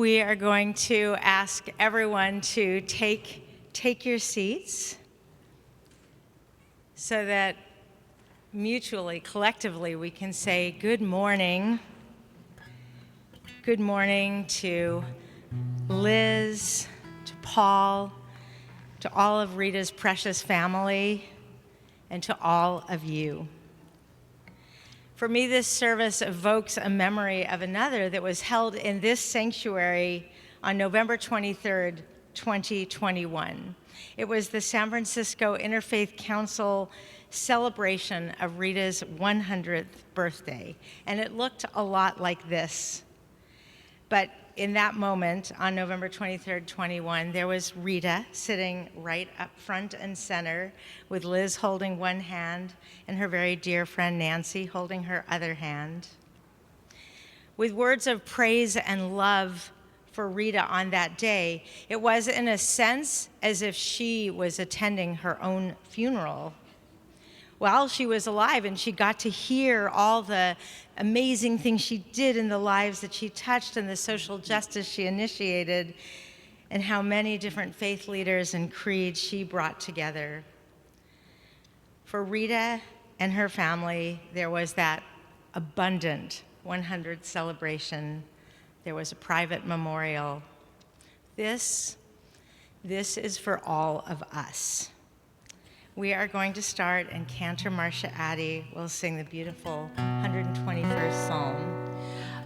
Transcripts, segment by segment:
We are going to ask everyone to take your seats so that mutually, collectively, we can say good morning. Good morning to Liz, to Paul, to all of Rita's precious family, and to all of you. For me, this service evokes a memory of another that was held in this sanctuary on November 23rd, 2021. It was the San Francisco Interfaith Council celebration of Rita's 100th birthday, and it looked a lot like this. But in that moment, on November 23rd, 21, there was Rita sitting right up front and center with Liz holding one hand and her very dear friend Nancy holding her other hand. With words of praise and love for Rita on that day, it was in a sense as if she was attending her own funeral. While she was alive, and she got to hear all the amazing things she did in the lives that she touched and the social justice she initiated, and how many different faith leaders and creeds she brought together. For Rita and her family, there was that abundant 100th celebration. There was a private memorial. This is for all of us. We are going to start, and Cantor, Marsha, Attie will sing the beautiful 121st Psalm.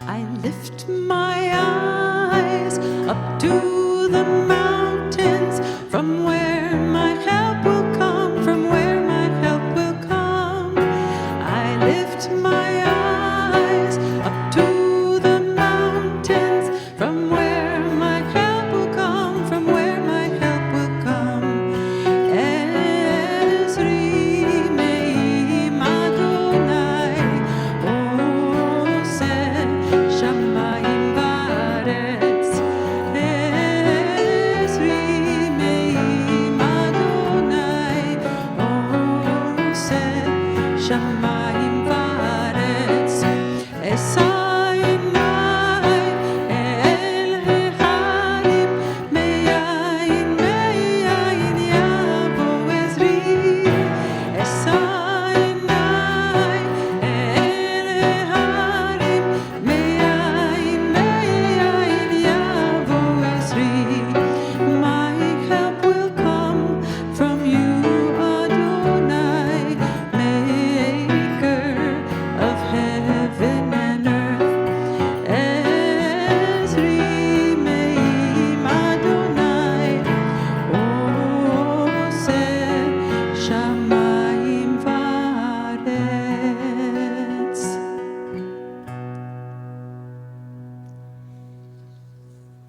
I lift my eyes up to the mountains, from where my help will come, from where my help will come. I lift my eyes up to the mountains, from where my help will come, from where my help will come.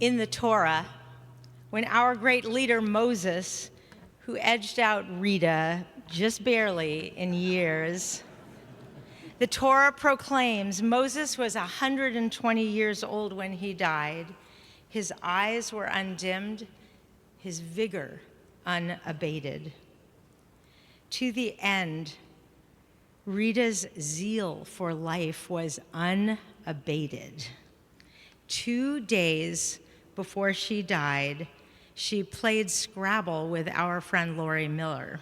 In the Torah, when our great leader Moses, who edged out Rita just barely in years, the Torah proclaims Moses was 120 years old when he died. His eyes were undimmed, his vigor unabated. To the end, Rita's zeal for life was unabated. 2 days before she died, she played Scrabble with our friend Lurie Miller.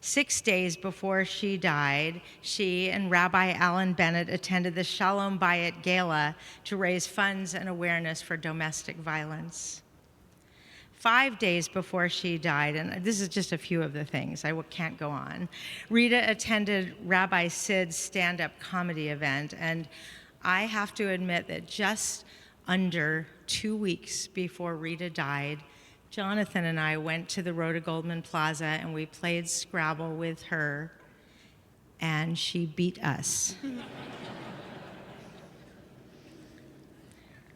6 days before she died, she and Rabbi Alan Bennett attended the Shalom Bayit Gala to raise funds and awareness for domestic violence. 5 days before she died, and this is just a few of the things, I can't go on, Rita attended Rabbi Sid's stand-up comedy event, and I have to admit that just under 2 weeks before Rita died, Jonathan and I went to the Rhoda Goldman Plaza and we played Scrabble with her, and she beat us.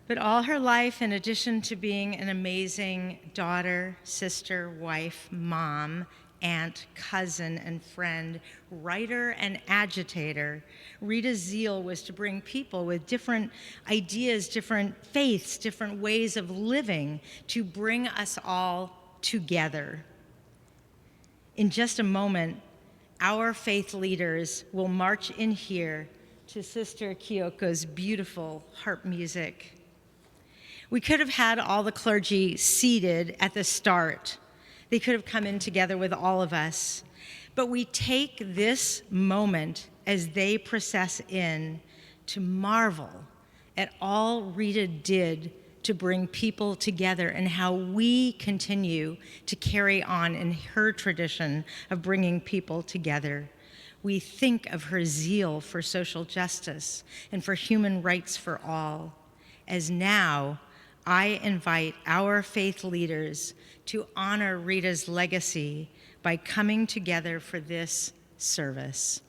But all her life, in addition to being an amazing daughter, sister, wife, mom, aunt, cousin, and friend, writer, and agitator, Rita's zeal was to bring people with different ideas, different faiths, different ways of living, to bring us all together. In just a moment, our faith leaders will march in here to Sister Kyoko's beautiful harp music. We could have had all the clergy seated at the start. They could have come in together with all of us. But we take this moment as they process in to marvel at all Rita did to bring people together and how we continue to carry on in her tradition of bringing people together. We think of her zeal for social justice and for human rights for all, as now I invite our faith leaders to honor Rita's legacy by coming together for this service.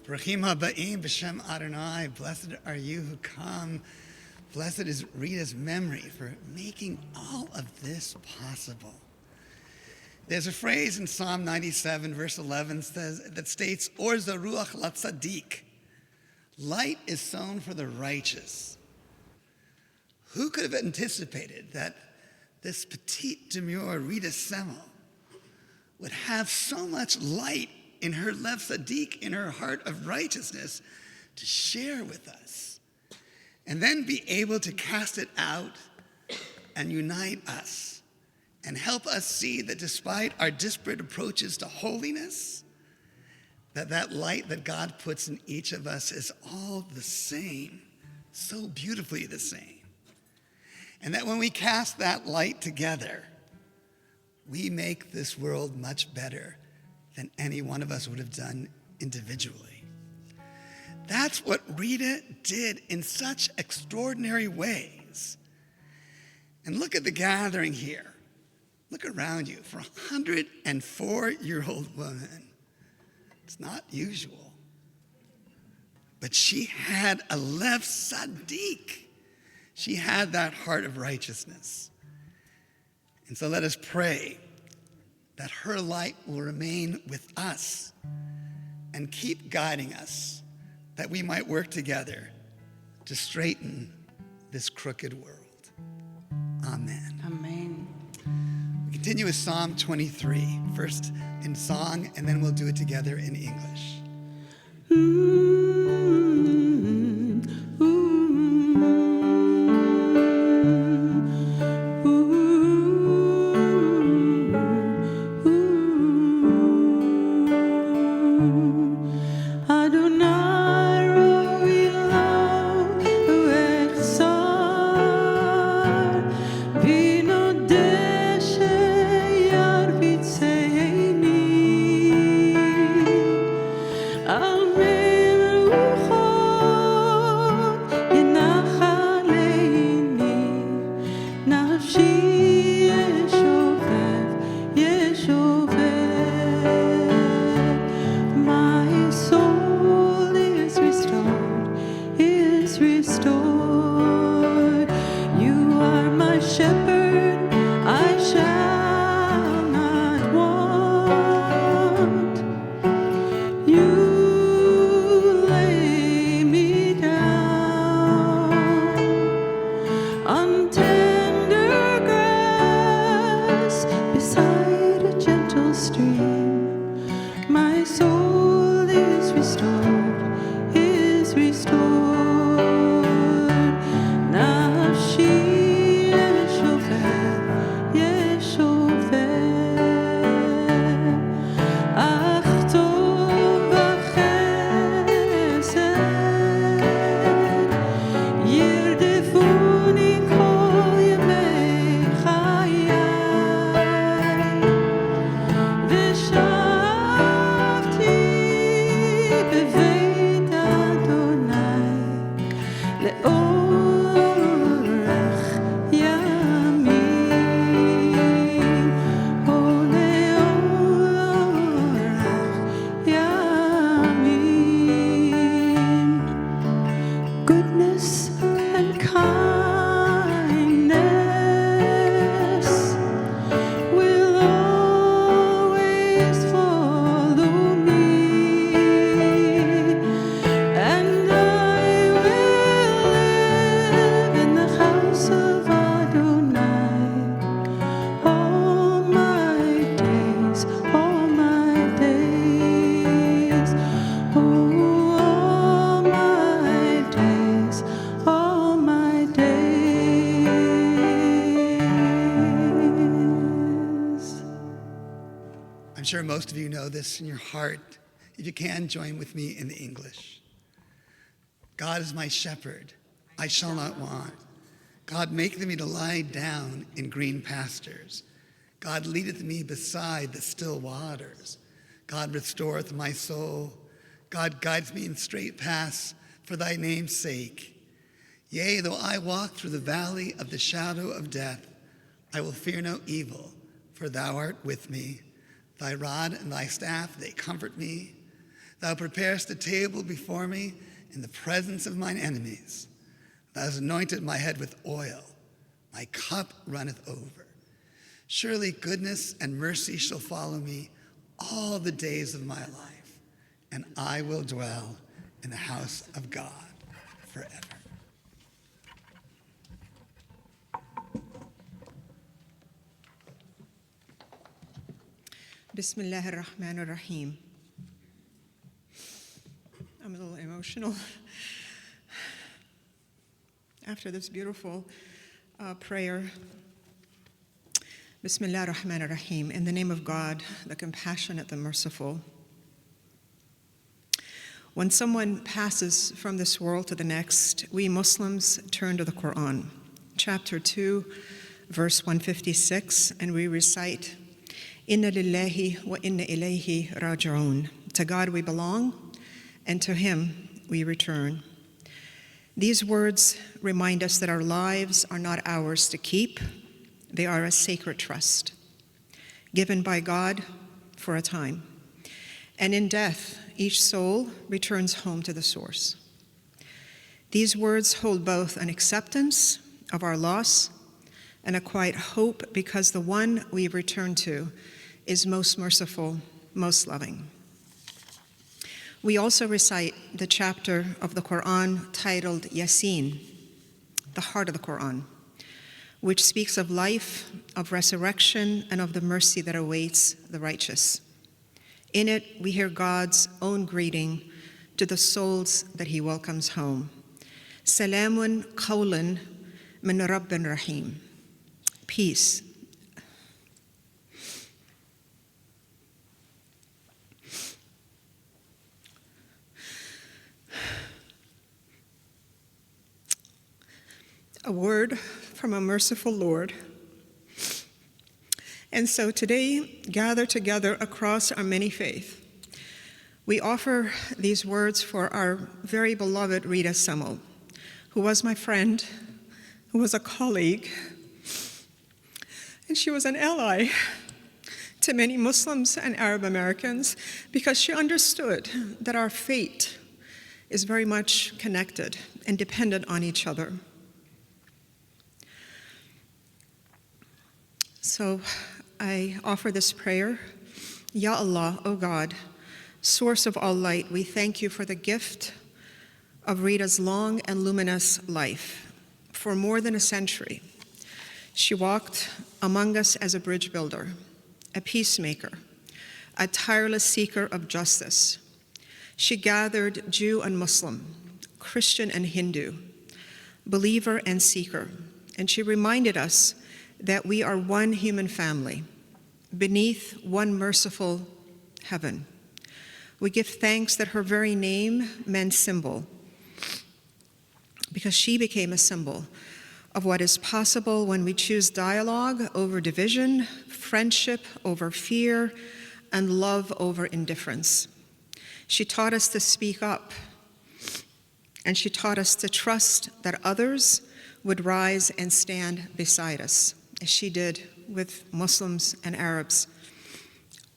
Brachim haba'im b'shem Adonai. Blessed are you who come. Blessed is Rita's memory for making all of this possible. There's a phrase in Psalm 97, verse 11, that states, Or zaruach latzadik. Light is sown for the righteous. Who could have anticipated that this petite, demure Rita Semel would have so much light in her lev tzaddik, in her heart of righteousness, to share with us, and then be able to cast it out and unite us, and help us see that despite our disparate approaches to holiness, that light that God puts in each of us is all the same, so beautifully the same. And that when we cast that light together, we make this world much better than any one of us would have done individually. That's what Rita did in such extraordinary ways. And look at the gathering here. Look around you. For a 104-year-old woman, it's not usual. But she had a lev tzaddik. She had that heart of righteousness. And so let us pray that her light will remain with us and keep guiding us, that we might work together to straighten this crooked world. Amen. Amen. We continue with Psalm 23, first in song, and then we'll do it together in English. I'm sure most of you know this in your heart. If you can, join with me in the English. God is my shepherd, I shall not want. God maketh me to lie down in green pastures. God leadeth me beside the still waters. God restoreth my soul. God guides me in straight paths for thy name's sake. Yea, though I walk through the valley of the shadow of death, I will fear no evil, for thou art with me. Thy rod and thy staff, they comfort me. Thou preparest a table before me in the presence of mine enemies. Thou hast anointed my head with oil. My cup runneth over. Surely goodness and mercy shall follow me all the days of my life, and I will dwell in the house of God forever. Bismillah ar-Rahman ar-Rahim. I'm a little emotional after this beautiful prayer. Bismillah ar-Rahman ar-Rahim. In the name of God, the compassionate, the merciful. When someone passes from this world to the next, we Muslims turn to the Quran, chapter 2, verse 156, and we recite, Inna lillahi wa inna ilayhi raji'un. To God we belong, and to Him we return. These words remind us that our lives are not ours to keep. They are a sacred trust, given by God for a time. And in death, each soul returns home to the source. These words hold both an acceptance of our loss and a quiet hope, because the one we return to is most merciful, most loving. We also recite the chapter of the Quran titled Yasin, the heart of the Quran, which speaks of life, of resurrection, and of the mercy that awaits the righteous. In it, we hear God's own greeting to the souls that he welcomes home. Salamun qawlan min Rabbin Rahim. Peace. A word from a merciful Lord. And so today, gathered together across our many faiths, we offer these words for our very beloved Rita Semel, who was my friend, who was a colleague, and she was an ally to many Muslims and Arab Americans because she understood that our fate is very much connected and dependent on each other. So I offer this prayer. Ya Allah, O God, source of all light, we thank you for the gift of Rita's long and luminous life. For more than a century, she walked among us as a bridge builder, a peacemaker, a tireless seeker of justice. She gathered Jew and Muslim, Christian and Hindu, believer and seeker, and she reminded us that we are one human family beneath one merciful heaven. We give thanks that her very name meant symbol, because she became a symbol of what is possible when we choose dialogue over division, friendship over fear, and love over indifference. She taught us to speak up, and she taught us to trust that others would rise and stand beside us, as she did with Muslims and Arabs.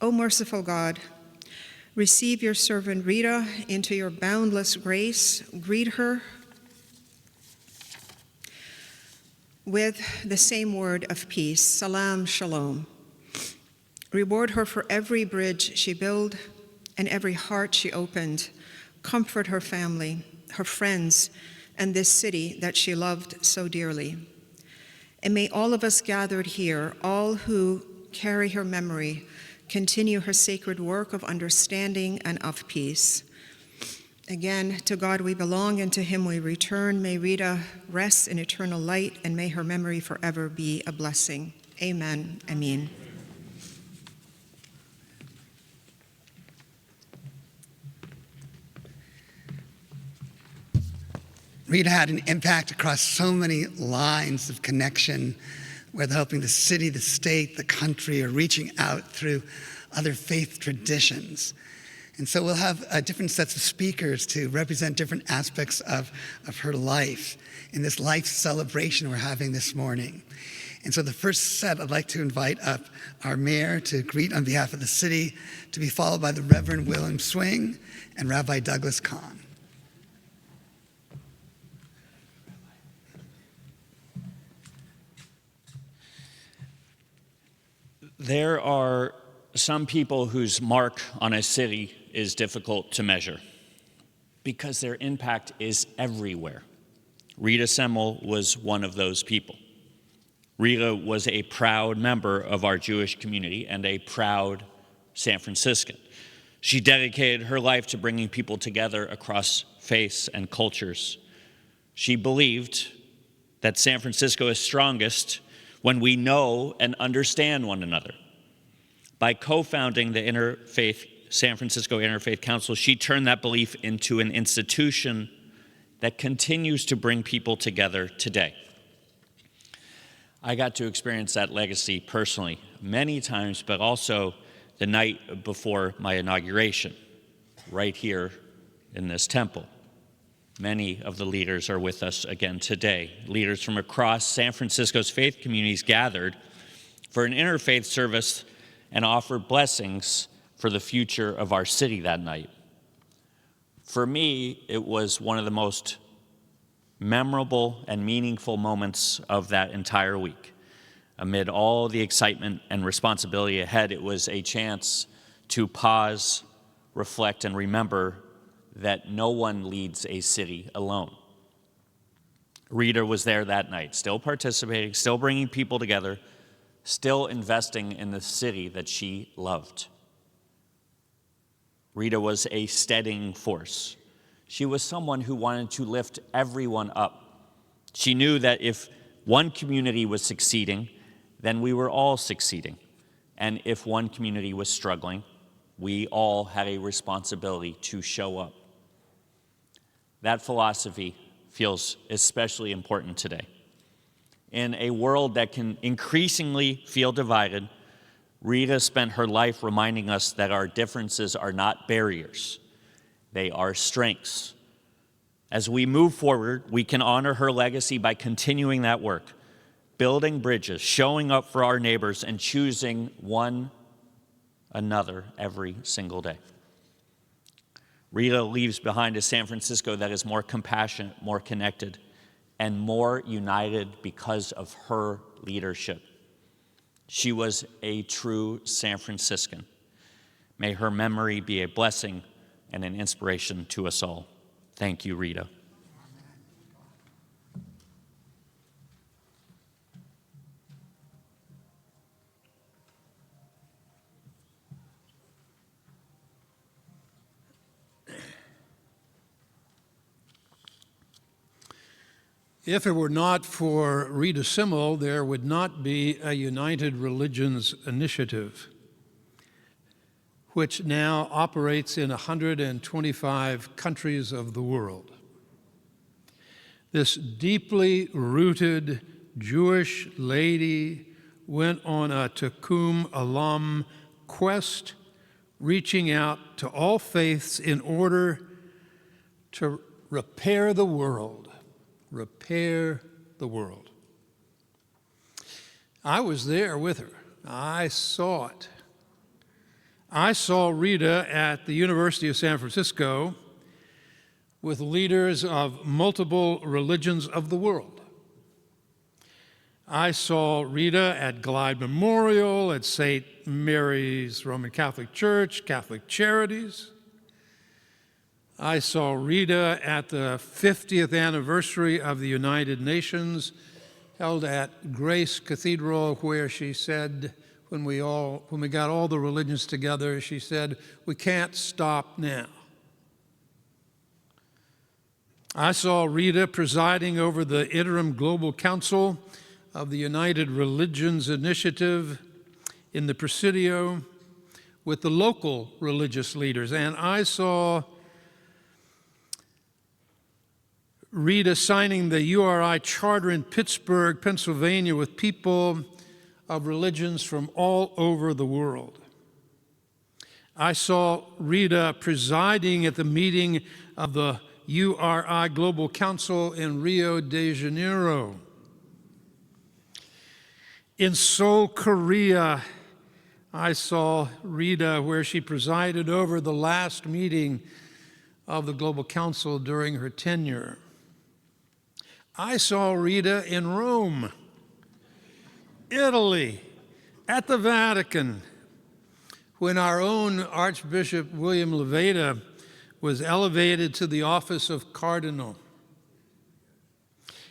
O merciful God, receive your servant Rita into your boundless grace. Greet her with the same word of peace, salam, shalom. Reward her for every bridge she built and every heart she opened. Comfort her family, her friends, and this city that she loved so dearly. And may all of us gathered here, all who carry her memory, continue her sacred work of understanding and of peace. Again, to God we belong, and to him we return. May Rita rest in eternal light, and may her memory forever be a blessing. Amen. Amen. Rita had an impact across so many lines of connection, whether helping the city, the state, the country, or reaching out through other faith traditions. And so we'll have different sets of speakers to represent different aspects of her life in this life celebration we're having this morning. And so the first set, I'd like to invite up our mayor to greet on behalf of the city, to be followed by the Reverend William Swing and Rabbi Douglas Kahn. There are some people whose mark on a city is difficult to measure because their impact is everywhere. Rita Semel was one of those people. Rita was a proud member of our Jewish community and a proud San Franciscan. She dedicated her life to bringing people together across faiths and cultures. She believed that San Francisco is strongest when we know and understand one another. By co-founding the San Francisco Interfaith Council, she turned that belief into an institution that continues to bring people together today. I got to experience that legacy personally many times, but also the night before my inauguration, right here in this temple. Many of the leaders are with us again today. Leaders from across San Francisco's faith communities gathered for an interfaith service and offered blessings for the future of our city that night. For me, it was one of the most memorable and meaningful moments of that entire week. Amid all the excitement and responsibility ahead, it was a chance to pause, reflect, and remember that no one leads a city alone. Rita was there that night, still participating, still bringing people together, still investing in the city that she loved. Rita was a steadying force. She was someone who wanted to lift everyone up. She knew that if one community was succeeding, then we were all succeeding. And if one community was struggling, we all had a responsibility to show up. That philosophy feels especially important today. In a world that can increasingly feel divided, Rita spent her life reminding us that our differences are not barriers, they are strengths. As we move forward, we can honor her legacy by continuing that work, building bridges, showing up for our neighbors, and choosing one another every single day. Rita leaves behind a San Francisco that is more compassionate, more connected, and more united because of her leadership. She was a true San Franciscan. May her memory be a blessing and an inspiration to us all. Thank you, Rita. If it were not for Rita Semel, there would not be a United Religions Initiative, which now operates in 125 countries of the world. This deeply rooted Jewish lady went on a Tikkun Olam quest, reaching out to all faiths in order to repair the world. Repair the world. I was there with her. I saw it. I saw Rita at the University of San Francisco with leaders of multiple religions of the world. I saw Rita at Glide Memorial, at St. Mary's Roman Catholic Church, Catholic Charities. I saw Rita at the 50th anniversary of the United Nations, held at Grace Cathedral, where she said, when we got all the religions together, she said, "We can't stop now." I saw Rita presiding over the Interim Global Council of the United Religions Initiative in the Presidio with the local religious leaders, and I saw Rita signing the URI charter in Pittsburgh, Pennsylvania, with people of religions from all over the world. I saw Rita presiding at the meeting of the URI Global Council in Rio de Janeiro. In Seoul, Korea, I saw Rita where she presided over the last meeting of the Global Council during her tenure. I saw Rita in Rome, Italy, at the Vatican, when our own Archbishop William Leveda was elevated to the office of Cardinal.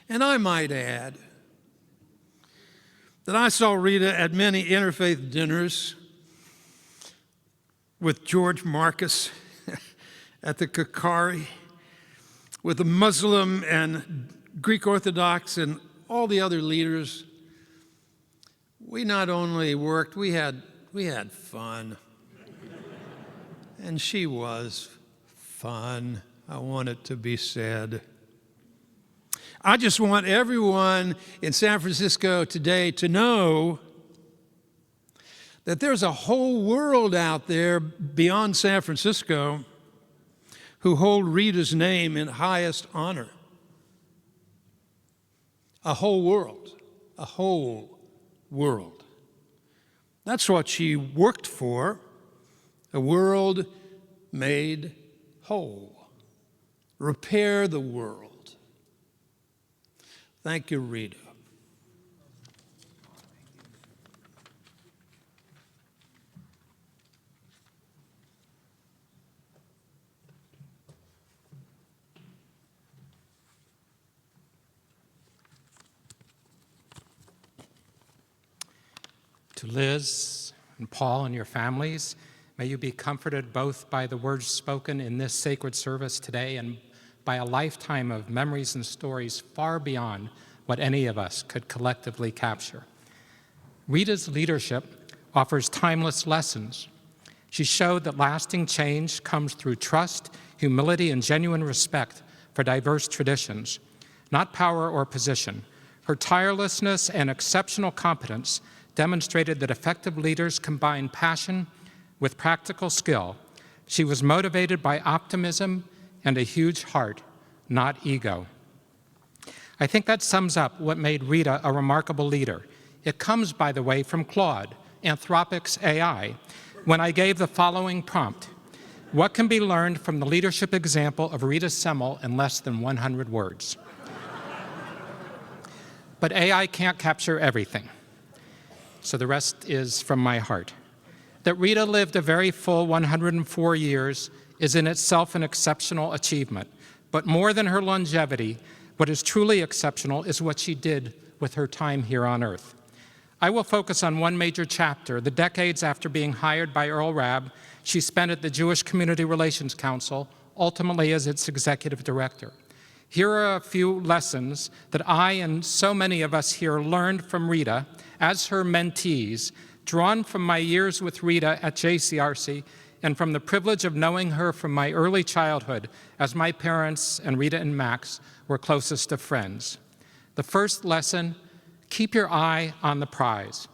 And I might add that I saw Rita at many interfaith dinners with George Marcus at the Kakari, with the Muslim and Greek Orthodox and all the other leaders. We not only worked, we had fun. And she was fun, I want it to be said. I just want everyone in San Francisco today to know that there's a whole world out there beyond San Francisco who hold Rita's name in highest honor. A whole world, a whole world. That's what she worked for, a world made whole. Repair the world. Thank you, Rita. To Liz and Paul and your families, may you be comforted both by the words spoken in this sacred service today and by a lifetime of memories and stories far beyond what any of us could collectively capture. Rita's leadership offers timeless lessons. She showed that lasting change comes through trust, humility, and genuine respect for diverse traditions, not power or position. Her tirelessness and exceptional competence demonstrated that effective leaders combine passion with practical skill. She was motivated by optimism and a huge heart, not ego. I think that sums up what made Rita a remarkable leader. It comes, by the way, from Claude, Anthropic's AI, when I gave the following prompt: what can be learned from the leadership example of Rita Semel in less than 100 words? But AI can't capture everything, so the rest is from my heart. That Rita lived a very full 104 years is in itself an exceptional achievement. But more than her longevity, what is truly exceptional is what she did with her time here on earth. I will focus on one major chapter, the decades after being hired by Earl Rabb, she spent at the Jewish Community Relations Council, ultimately as its executive director. Here are a few lessons that I and so many of us here learned from Rita as her mentees, drawn from my years with Rita at JCRC and from the privilege of knowing her from my early childhood as my parents and Rita and Max were closest of friends. The first lesson: keep your eye on the prize.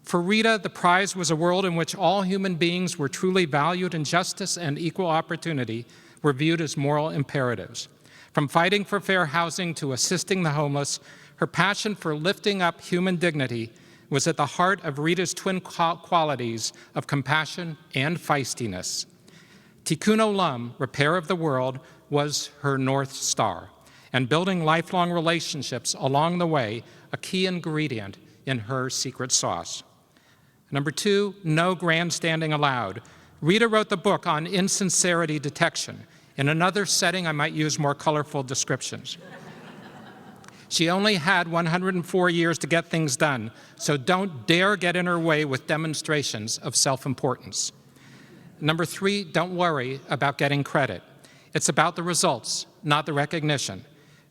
For Rita, the prize was a world in which all human beings were truly valued and justice and equal opportunity were viewed as moral imperatives. From fighting for fair housing to assisting the homeless, her passion for lifting up human dignity was at the heart of Rita's twin qualities of compassion and feistiness. Tikkun Olam, repair of the world, was her North Star, and building lifelong relationships along the way, a key ingredient in her secret sauce. Number two, no grandstanding allowed. Rita wrote the book on insincerity detection. In another setting, I might use more colorful descriptions. She only had 104 years to get things done, so don't dare get in her way with demonstrations of self-importance. Number three, don't worry about getting credit. It's about the results, not the recognition.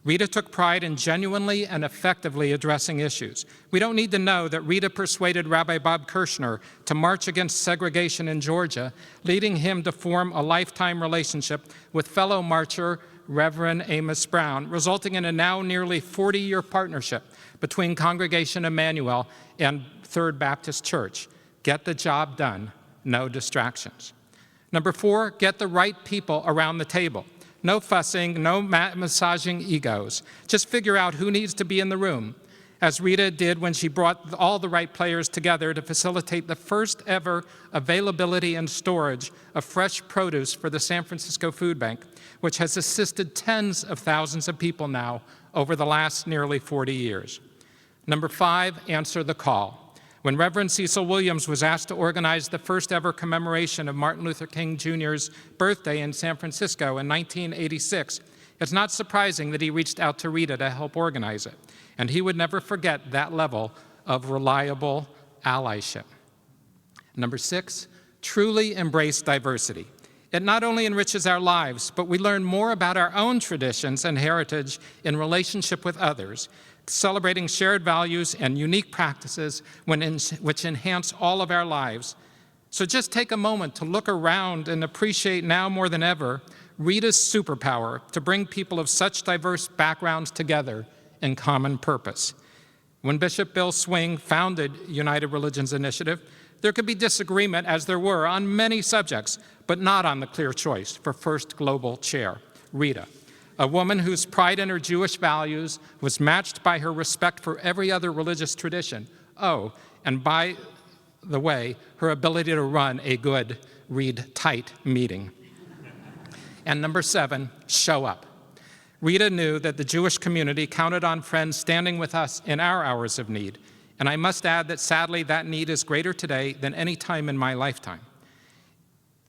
Rita took pride in genuinely and effectively addressing issues. We don't need to know that Rita persuaded Rabbi Bob Kirshner to march against segregation in Georgia, leading him to form a lifetime relationship with fellow marcher Reverend Amos Brown, resulting in a now nearly 40-year partnership between Congregation Emanu-El and Third Baptist Church. Get the job done, no distractions. Number four, get the right people around the table. No fussing, no massaging egos. Just figure out who needs to be in the room, as Rita did when she brought all the right players together to facilitate the first ever availability and storage of fresh produce for the San Francisco Food Bank, which has assisted tens of thousands of people now over the last nearly 40 years. Number five, answer the call. When Reverend Cecil Williams was asked to organize the first ever commemoration of Martin Luther King Jr.'s birthday in San Francisco in 1986, it's not surprising that he reached out to Rita to help organize it. And he would never forget that level of reliable allyship. Number six, truly embrace diversity. It not only enriches our lives, but we learn more about our own traditions and heritage in relationship with others, celebrating shared values and unique practices which enhance all of our lives. So just take a moment to look around and appreciate now more than ever Rita's superpower to bring people of such diverse backgrounds together in common purpose. When Bishop Bill Swing founded United Religions Initiative, there could be disagreement, as there were, on many subjects, but not on the clear choice for first global chair, Rita, a woman whose pride in her Jewish values was matched by her respect for every other religious tradition. Oh, and by the way, her ability to run a good, read tight meeting. And number seven, show up. Rita knew that the Jewish community counted on friends standing with us in our hours of need. And I must add that sadly, that need is greater today than any time in my lifetime.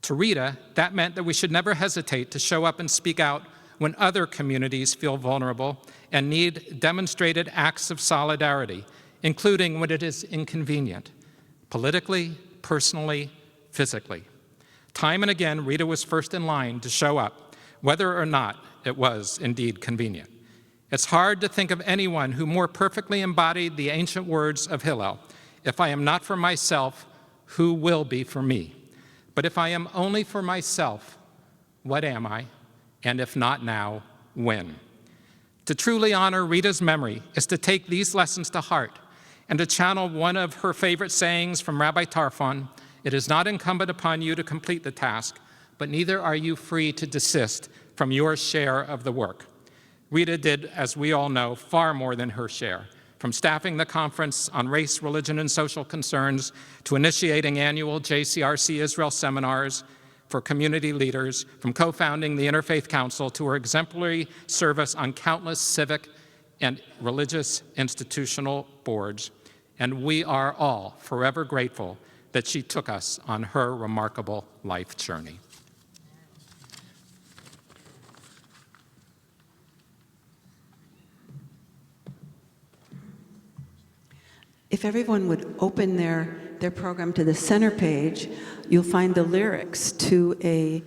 To Rita, that meant that we should never hesitate to show up and speak out when other communities feel vulnerable and need demonstrated acts of solidarity, including when it is inconvenient. politically, personally, physically. Time and again, Rita was first in line to show up, whether or not it was indeed convenient. It's hard to think of anyone who more perfectly embodied the ancient words of Hillel, "If I am not for myself, who will be for me? But if I am only for myself, what am I? And if not now, when?" To truly honor Rita's memory is to take these lessons to heart and to channel one of her favorite sayings from Rabbi Tarfon: "It is not incumbent upon you to complete the task, but neither are you free to desist from your share of the work." Rita did, as we all know, far more than her share, from staffing the conference on race, religion, and social concerns to initiating annual JCRC Israel seminars for community leaders, from co-founding the Interfaith Council to her exemplary service on countless civic and religious institutional boards. And we are all forever grateful that she took us on her remarkable life journey. If everyone would open their program to the center page, you'll find the lyrics to a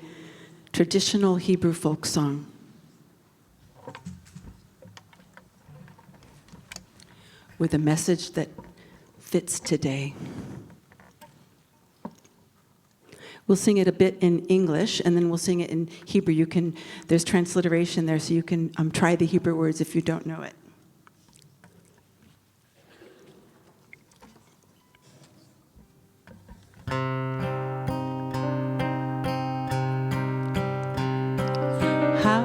traditional Hebrew folk song. With a message that fits today. We'll sing it a bit in English, and then we'll sing it in Hebrew. There's transliteration there, so you can try the Hebrew words if you don't know it. How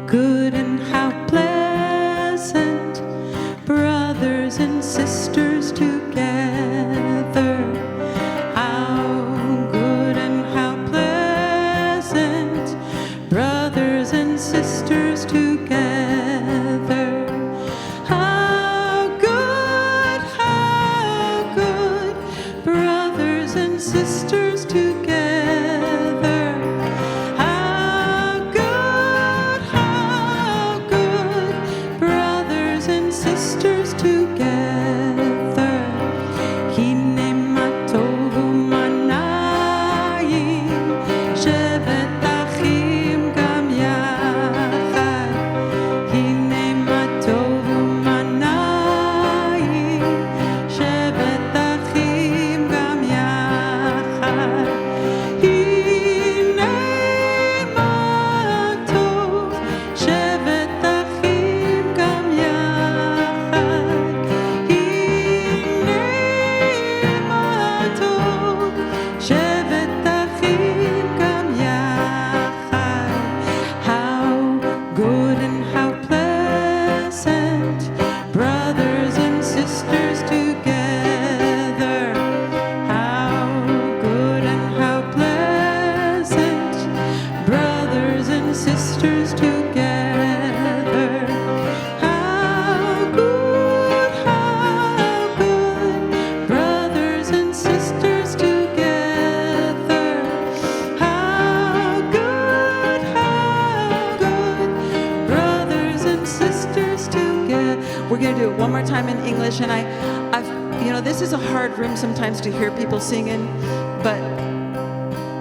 good and how pleasant, brothers and sisters together. How good and how pleasant, brothers and sisters together. How good, brothers and sisters together. We're going to do it one more time in English, and this is a hard room sometimes to hear people singing, but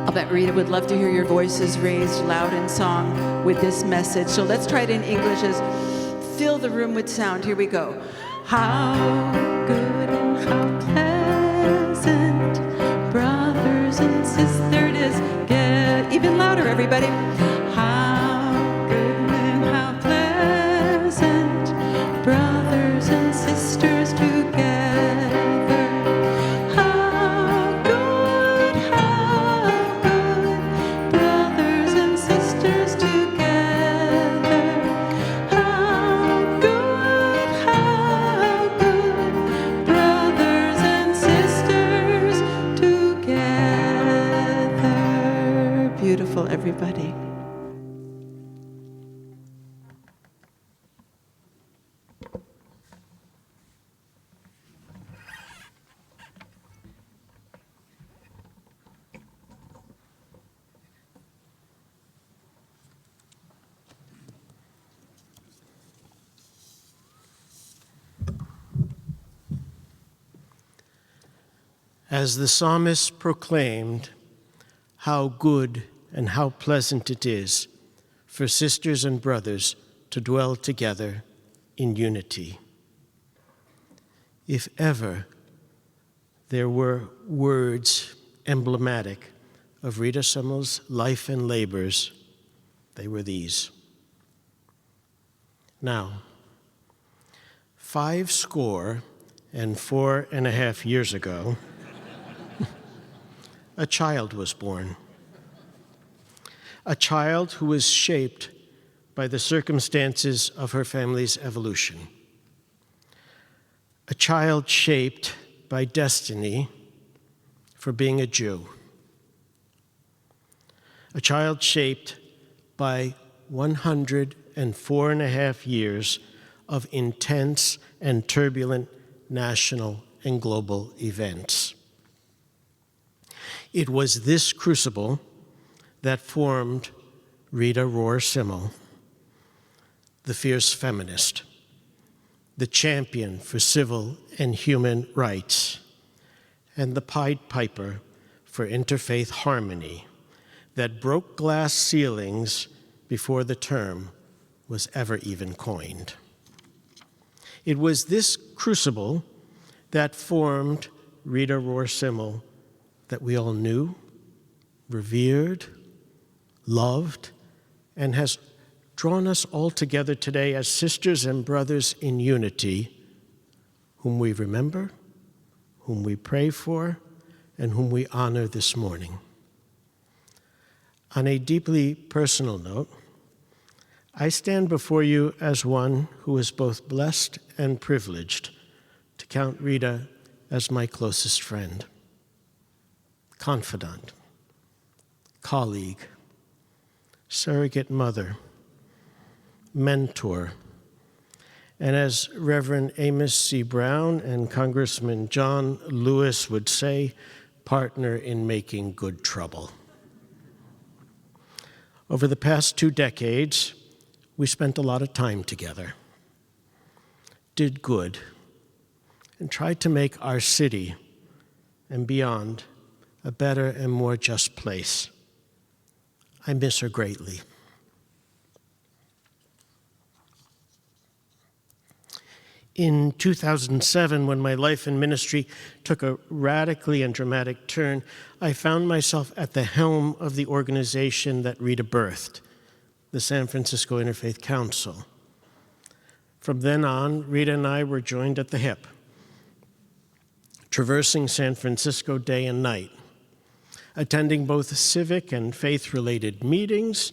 I'll bet Rita would love to hear your voices raised loud in song with this message. So let's try it in English as fill the room with sound. Here we go. How good and how pleasant, brothers and sisters. There it is. Get even louder, everybody. How good and how pleasant, brothers and sisters together. How good, brothers and sisters together. How good, brothers and sisters together. Beautiful, everybody. As the psalmist proclaimed, how good and how pleasant it is for sisters and brothers to dwell together in unity. If ever there were words emblematic of Rita Semel's life and labors, they were these. Now, 64.5 years ago, a child was born. A child who was shaped by the circumstances of her family's evolution. A child shaped by destiny for being a Jew. A child shaped by 104.5 years of intense and turbulent national and global events. It was this crucible that formed Rita Semel, the fierce feminist, the champion for civil and human rights, and the Pied Piper for interfaith harmony that broke glass ceilings before the term was ever even coined. It was this crucible that formed Rita Semel that we all knew, revered, loved, and has drawn us all together today as sisters and brothers in unity, whom we remember, whom we pray for, and whom we honor this morning. On a deeply personal note, I stand before you as one who is both blessed and privileged to count Rita as my closest friend, confidant, colleague, surrogate mother, mentor, and as Reverend Amos C. Brown and Congressman John Lewis would say, partner in making good trouble. Over the past 2 decades, we spent a lot of time together, did good, and tried to make our city and beyond a better and more just place. I miss her greatly. In 2007, when my life and ministry took a radically and dramatic turn, I found myself at the helm of the organization that Rita birthed, the San Francisco Interfaith Council. From then on, Rita and I were joined at the hip, traversing San Francisco day and night, attending both civic and faith-related meetings,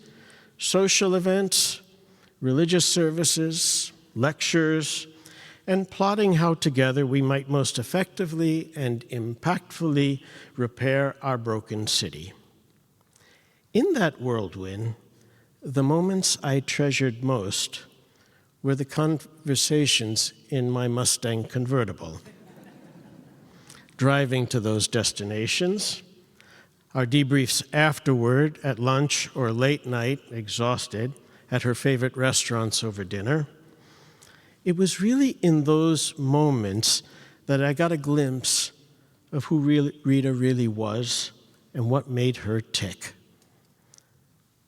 social events, religious services, lectures, and plotting how together we might most effectively and impactfully repair our broken city. In that whirlwind, the moments I treasured most were the conversations in my Mustang convertible, driving to those destinations, our debriefs afterward at lunch or late night, exhausted, at her favorite restaurants over dinner. It was really in those moments that I got a glimpse of who Rita really was and what made her tick.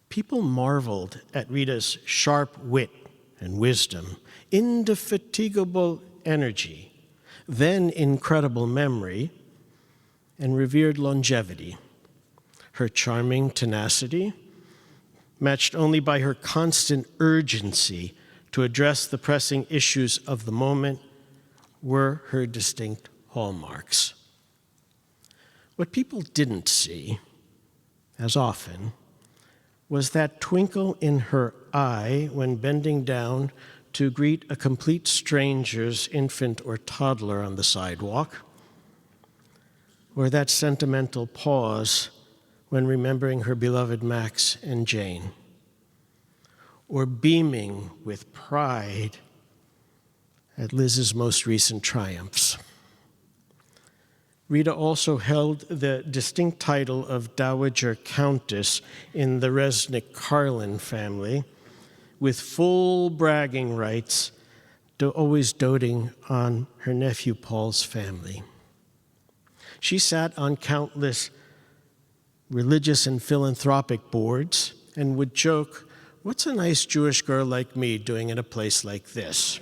People marveled at Rita's sharp wit and wisdom, indefatigable energy, then incredible memory, and revered longevity. Her charming tenacity, matched only by her constant urgency to address the pressing issues of the moment, were her distinct hallmarks. What people didn't see, as often, was that twinkle in her eye when bending down to greet a complete stranger's infant or toddler on the sidewalk, or that sentimental pause when remembering her beloved Max and Jane, or beaming with pride at Liz's most recent triumphs. Rita also held the distinct title of Dowager Countess in the Resnick-Carlin family, with full bragging rights, always doting on her nephew Paul's family. She sat on countless religious and philanthropic boards and would joke, "What's a nice Jewish girl like me doing in a place like this?"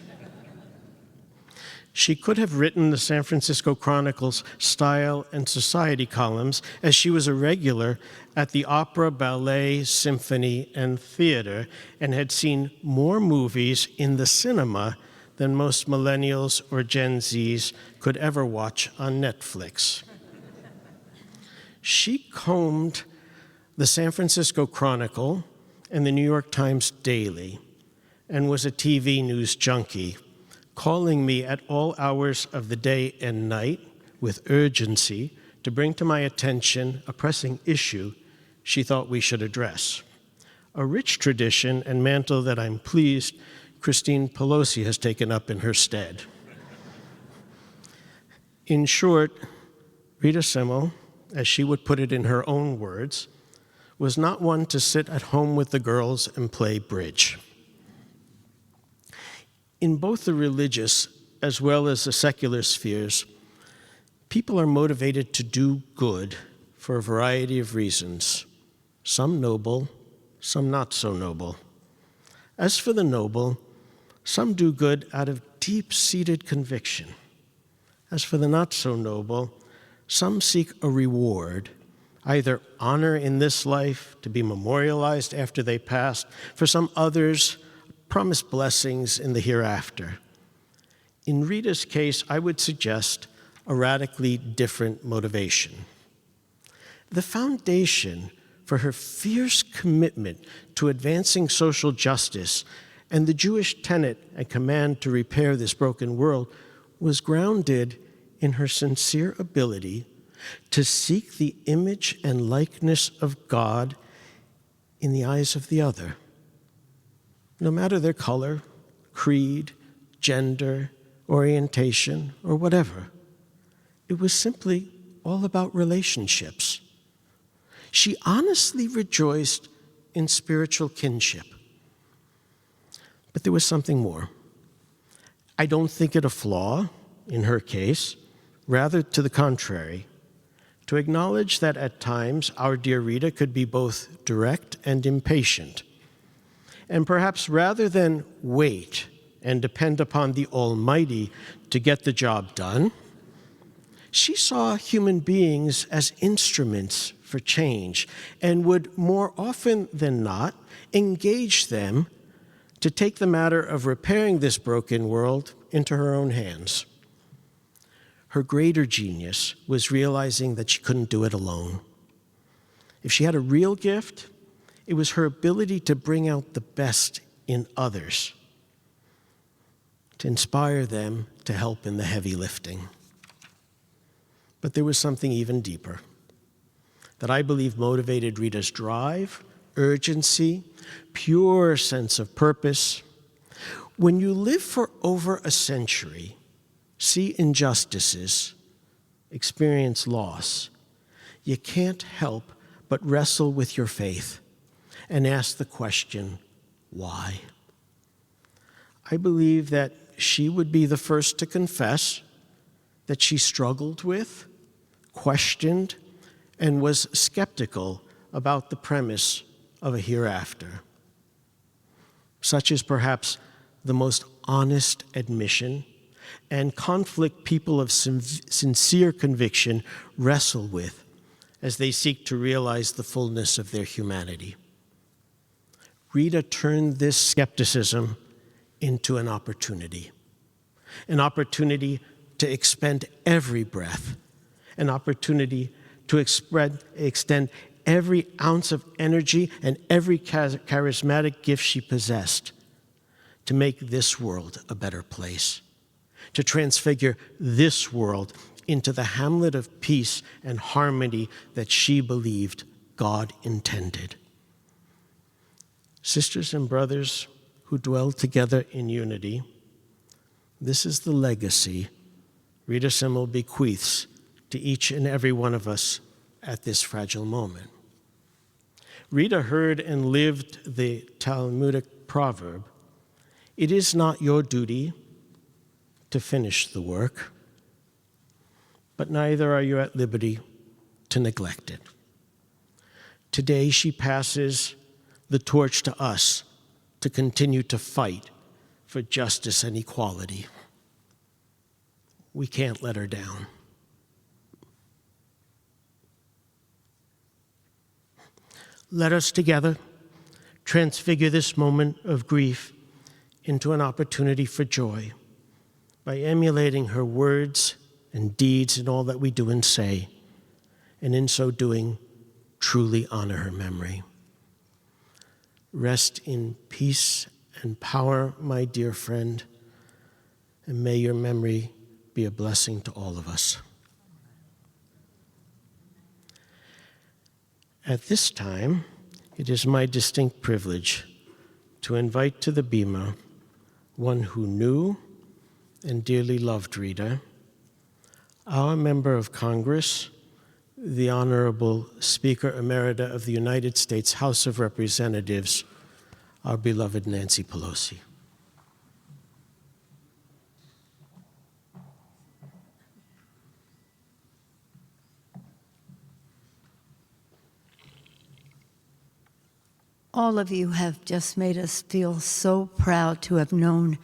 She could have written the San Francisco Chronicle's style and society columns, as she was a regular at the opera, ballet, symphony, and theater, and had seen more movies in the cinema than most millennials or Gen Zs could ever watch on Netflix. She combed the San Francisco Chronicle and the New York Times daily and was a TV news junkie, calling me at all hours of the day and night with urgency to bring to my attention a pressing issue she thought we should address. A rich tradition and mantle that I'm pleased Christine Pelosi has taken up in her stead. In short, Rita Semel, as she would put it in her own words, was not one to sit at home with the girls and play bridge. In both the religious as well as the secular spheres, people are motivated to do good for a variety of reasons, some noble, some not so noble. As for the noble, some do good out of deep-seated conviction. As for the not so noble, some seek a reward, either honor in this life to be memorialized after they passed, for some others, promise blessings in the hereafter. In Rita's case, I would suggest a radically different motivation. The foundation for her fierce commitment to advancing social justice and the Jewish tenet and command to repair this broken world was grounded in her sincere ability to seek the image and likeness of God in the eyes of the other, no matter their color, creed, gender, orientation, or whatever. It was simply all about relationships. She honestly rejoiced in spiritual kinship. But there was something more. I don't think it a flaw, in her case, rather to the contrary, to acknowledge that at times our dear Rita could be both direct and impatient. And perhaps rather than wait and depend upon the Almighty to get the job done, she saw human beings as instruments for change and would more often than not engage them to take the matter of repairing this broken world into her own hands. Her greater genius was realizing that she couldn't do it alone. If she had a real gift, it was her ability to bring out the best in others, to inspire them to help in the heavy lifting. But there was something even deeper that I believe motivated Rita's drive, urgency, pure sense of purpose. When you live for over a century, see injustices, experience loss, you can't help but wrestle with your faith and ask the question, why? I believe that she would be the first to confess that she struggled with, questioned, and was skeptical about the premise of a hereafter. Such is perhaps the most honest admission and conflict people of sincere conviction wrestle with as they seek to realize the fullness of their humanity. Rita turned this skepticism into an opportunity to expend every breath, an opportunity to extend every ounce of energy and every charismatic gift she possessed to make this world a better place, to transfigure this world into the hamlet of peace and harmony that she believed God intended. Sisters and brothers who dwell together in unity, this is the legacy Rita Semel bequeaths to each and every one of us at this fragile moment. Rita heard and lived the Talmudic proverb, "It is not your duty to finish the work, but neither are you at liberty to neglect it. Today she passes the torch to us to continue to fight for justice and equality. We can't let her down. Let us together transfigure this moment of grief into an opportunity for joy by emulating her words and deeds in all that we do and say, and in so doing, truly honor her memory. Rest in peace and power, my dear friend, and may your memory be a blessing to all of us. At this time, it is my distinct privilege to invite to the bima one who knew and dearly loved Rita, our member of Congress, the Honorable Speaker Emerita of the United States House of Representatives, our beloved Nancy Pelosi. All of you have just made us feel so proud to have known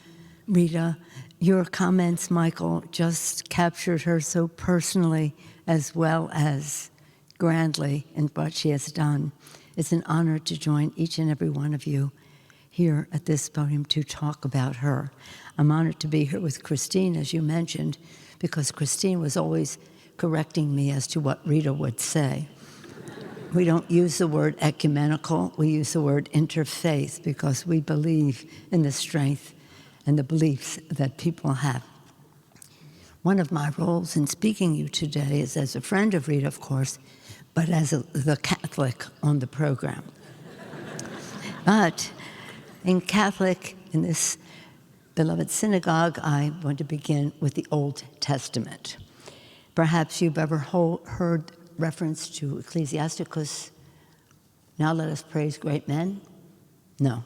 Rita. Your comments, Michael, just captured her so personally as well as grandly in what she has done. It's an honor to join each and every one of you here at this podium to talk about her. I'm honored to be here with Christine, as you mentioned, because Christine was always correcting me as to what Rita would say. We don't use the word ecumenical, we use the word interfaith because we believe in the strength and the beliefs that people have. One of my roles in speaking to you today is as a friend of Rita, of course, but as the Catholic on the program. But in this beloved synagogue, I want to begin with the Old Testament. Perhaps you've ever heard reference to Ecclesiasticus, now let us praise great men? No.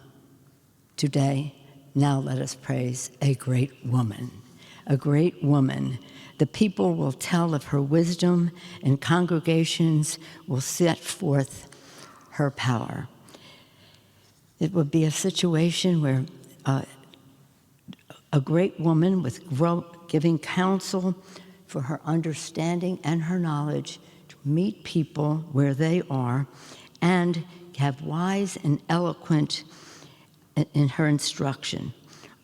Today, now let us praise a great woman. A great woman. The people will tell of her wisdom, and congregations will set forth her power. It would be a situation where a great woman with giving counsel for her understanding and her knowledge to meet people where they are and have wise and eloquent in her instruction.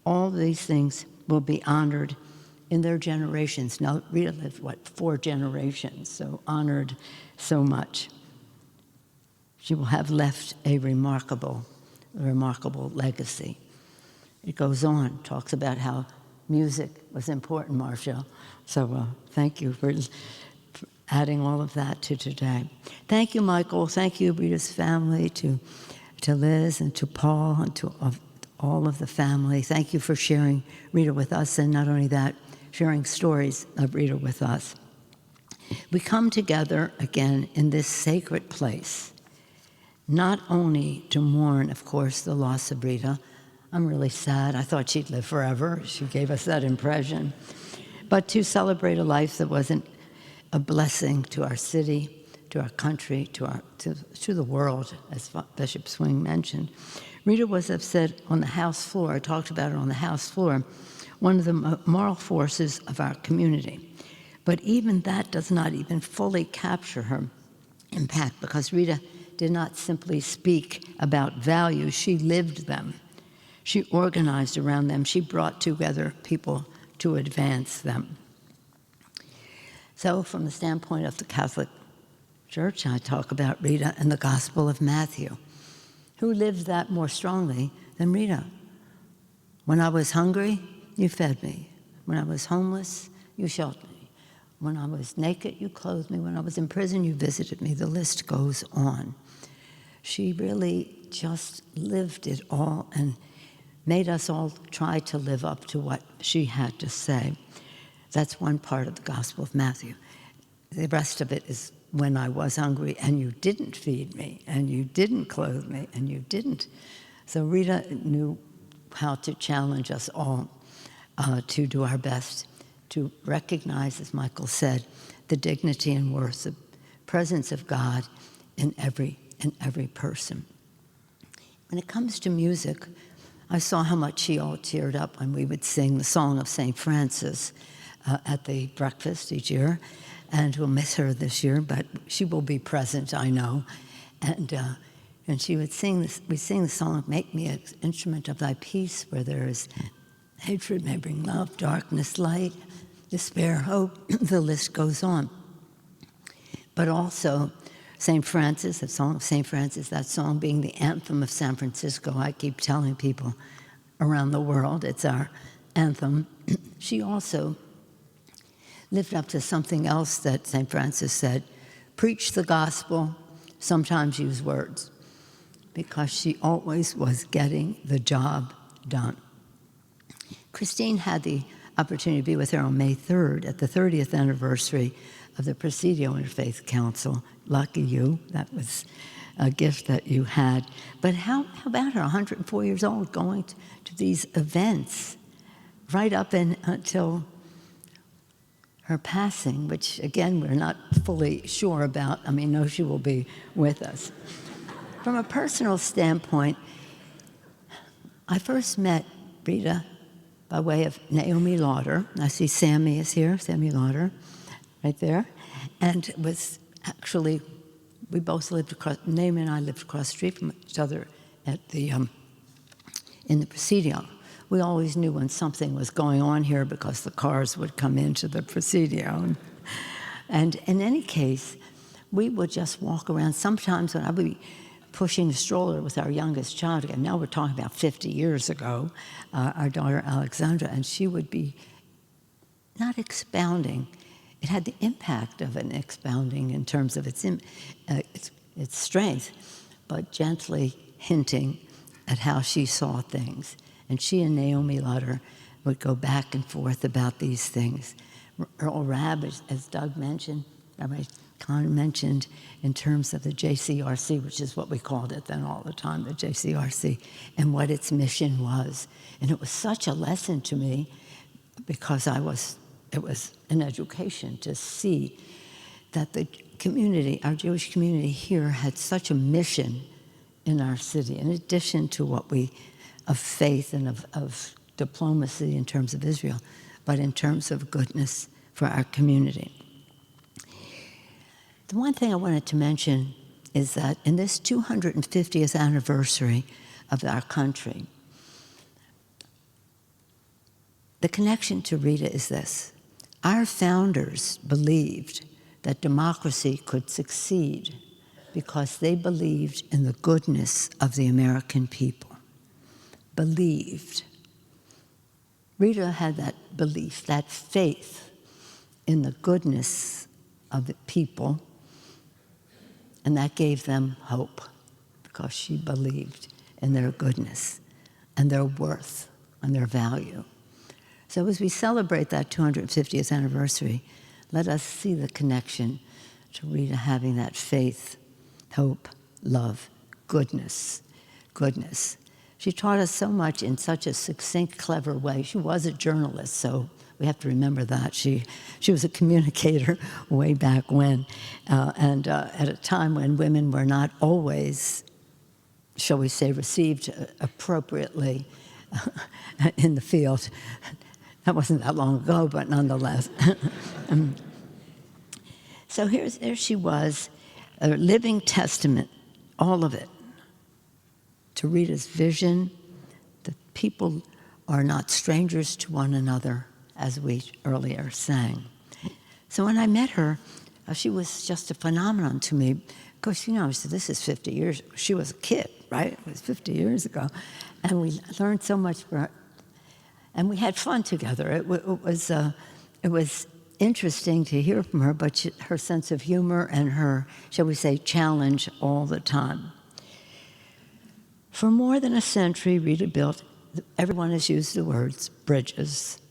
All these things will be honored in their generations. Now, Rita lived, 4 generations, so honored so much. She will have left a remarkable legacy. It goes on, talks about how music was important, Marsha. So thank you for adding all of that to today. Thank you, Michael. Thank you, Rita's family, to Liz and to Paul and to all of the family. Thank you for sharing Rita with us, and not only that, sharing stories of Rita with us. We come together again in this sacred place, not only to mourn, of course, the loss of Rita. I'm really sad. I thought she'd live forever. She gave us that impression. But to celebrate a life that wasn't a blessing to our city, to our country, to the world, as Bishop Swing mentioned. Rita was, I've said, on the House floor, I talked about it on the House floor, one of the moral forces of our community. But even that does not even fully capture her impact, because Rita did not simply speak about values, she lived them. She organized around them. She brought together people to advance them. So from the standpoint of the Catholic Church, I talk about Rita and the Gospel of Matthew. Who lived that more strongly than Rita? When I was hungry, you fed me. When I was homeless, you sheltered me. When I was naked, you clothed me. When I was in prison, you visited me. The list goes on. She really just lived it all and made us all try to live up to what she had to say. That's one part of the Gospel of Matthew. The rest of it is when I was hungry and you didn't feed me and you didn't clothe me and you didn't. So Rita knew how to challenge us all to do our best to recognize, as Michael said, the dignity and worth, the presence of God in every person. When it comes to music, I saw how much she all teared up when we would sing the song of St. Francis at the breakfast each year. And we'll miss her this year, but she will be present, I know. And she would sing this. We sing the song, "Make me an instrument of thy peace, where there is hatred may bring love, darkness, light, despair, hope." The list goes on. But also, St. Francis, the song of St. Francis, that song being the anthem of San Francisco. I keep telling people around the world it's our anthem. She also lived up to something else that St. Francis said: preach the gospel, sometimes use words, because she always was getting the job done. Christine had the opportunity to be with her on May 3rd at the 30th anniversary of the Presidio Interfaith Council. Lucky you, that was a gift that you had. But how about her, 104 years old, going to these events right up until her passing, which, again, we're not fully sure about. I mean, no, she will be with us. From a personal standpoint, I first met Rita by way of Naomi Lauder. I see Sammy is here, Sammy Lauder, right there. And it was actually, we both lived across, Naomi and I lived across the street from each other at the, in the Presidio. We always knew when something was going on here because the cars would come into the Presidio. And in any case, we would just walk around. Sometimes when I would be pushing the stroller with our youngest child, again, now we're talking about 50 years ago, our daughter Alexandra, and she would be not expounding. It had the impact of an expounding in terms of its strength, but gently hinting at how she saw things. And she and Naomi Lauder would go back and forth about these things. Earl Rabb, as Doug mentioned, Rabbi Kahn mentioned, in terms of the JCRC, which is what we called it then all the time, the JCRC, and what its mission was. And it was such a lesson to me because it was an education to see that the community, our Jewish community here, had such a mission in our city, in addition to what of faith and of diplomacy in terms of Israel, but in terms of goodness for our community. The one thing I wanted to mention is that in this 250th anniversary of our country, the connection to Rita is this. Our founders believed that democracy could succeed because they believed in the goodness of the American people. Believed. Rita had that belief, that faith in the goodness of the people, and that gave them hope because she believed in their goodness and their worth and their value. So as we celebrate that 250th anniversary, let us see the connection to Rita having that faith, hope, love, goodness. She taught us so much in such a succinct, clever way. She was a journalist, so we have to remember that. She was a communicator way back when, and at a time when women were not always, shall we say, received appropriately in the field. That wasn't that long ago, but nonetheless. So there she was, a living testament, all of it, to Rita's vision that people are not strangers to one another, as we earlier sang. So when I met her, she was just a phenomenon to me. Of course, I said, this is 50 years. She was a kid, right? It was 50 years ago. And we learned so much from her. And we had fun together. It was interesting to hear from her, but her sense of humor and her, shall we say, challenge all the time. For more than a century, Rita built, everyone has used the words, bridges.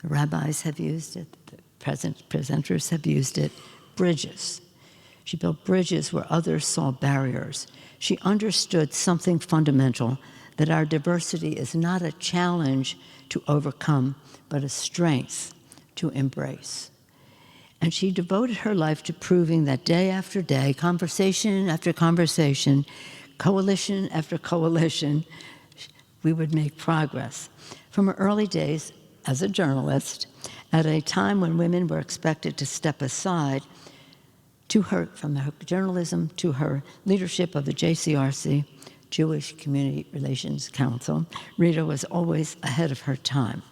The rabbis have used it, the presenters have used it, bridges. She built bridges where others saw barriers. She understood something fundamental, that our diversity is not a challenge to overcome, but a strength to embrace. And she devoted her life to proving that day after day, conversation after conversation, coalition after coalition, we would make progress. From her early days as a journalist, at a time when women were expected to step aside, from her journalism to her leadership of the JCRC, Jewish Community Relations Council, Rita was always ahead of her time.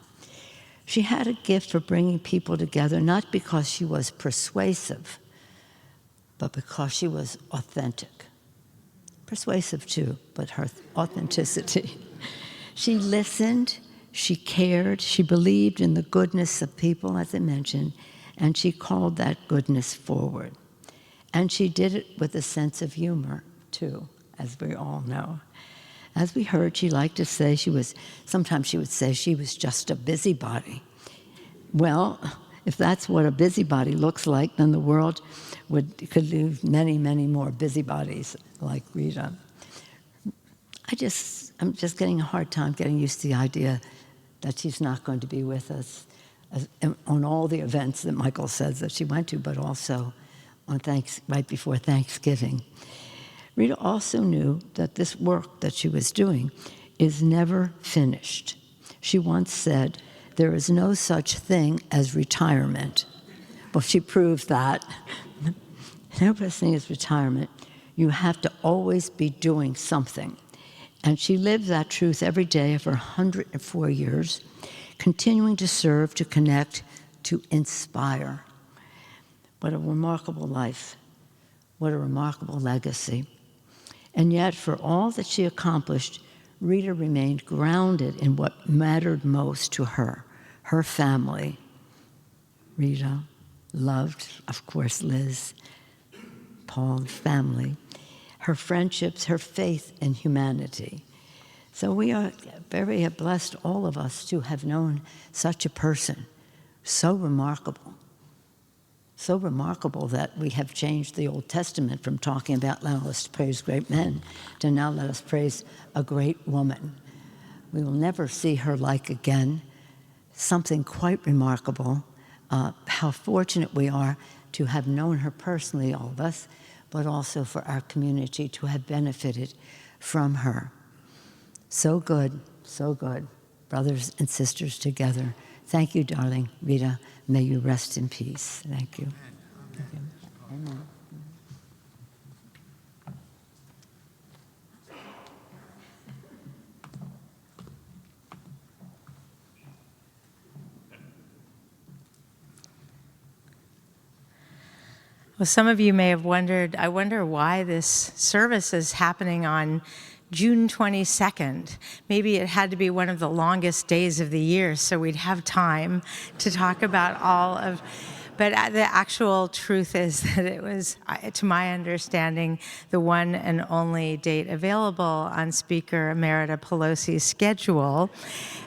She had a gift for bringing people together, not because she was persuasive, but because she was authentic. Persuasive too, but her authenticity. She listened, she cared, she believed in the goodness of people, as I mentioned, and she called that goodness forward. And she did it with a sense of humor, too, as we all know. As we heard, she liked to say sometimes she would say she was just a busybody. Well, if that's what a busybody looks like, then the world could leave many, many more busybodies like Rita. I'm just getting a hard time getting used to the idea that she's not going to be with us on all the events that Michael says that she went to, but also right before Thanksgiving. Rita also knew that this work that she was doing is never finished. She once said, "There is no such thing as retirement." Well, she proved that. No such thing as retirement. You have to always be doing something. And she lived that truth every day of her 104 years, continuing to serve, to connect, to inspire. What a remarkable life. What a remarkable legacy. And yet, for all that she accomplished, Rita remained grounded in what mattered most to her family. Rita loved, of course, Liz, Paul's family, her friendships, her faith in humanity. So we are very blessed, all of us, to have known such a person, so remarkable. So remarkable that we have changed the Old Testament from talking about let us praise great men to now let us praise a great woman. We will never see her like again. Something quite remarkable. How fortunate we are to have known her personally, all of us, but also for our community to have benefited from her. So good, brothers and sisters together. Thank you, darling Rita. May you rest in peace. Thank you. Amen. Well, some of you may have wondered, I wonder why this service is happening on June 22nd. Maybe it had to be one of the longest days of the year, so we'd have time to talk about all of. But the actual truth is that it was, to my understanding, the one and only date available on Speaker Emerita Pelosi's schedule.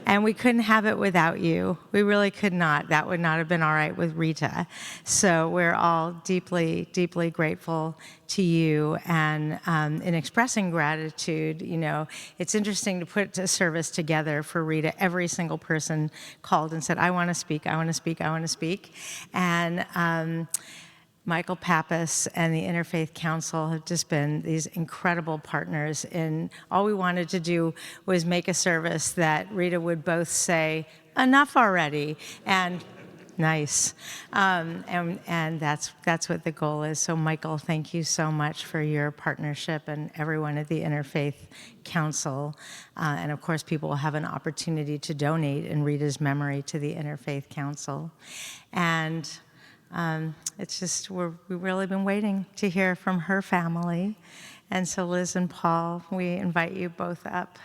And we couldn't have it without you. We really could not. That would not have been all right with Rita. So we're all deeply, deeply grateful to you. And in expressing gratitude, you know, it's interesting to put a service together for Rita. Every single person called and said, I want to speak, I want to speak, I want to speak. And Michael Pappas and the Interfaith Council have just been these incredible partners, and all we wanted to do was make a service that Rita would both say, enough already, and nice. And that's what the goal is. So Michael, thank you so much for your partnership, and everyone at the Interfaith Council. And of course, people will have an opportunity to donate in Rita's memory to the Interfaith Council. And it's just, we've really been waiting to hear from her family. And so Liz and Paul, we invite you both up.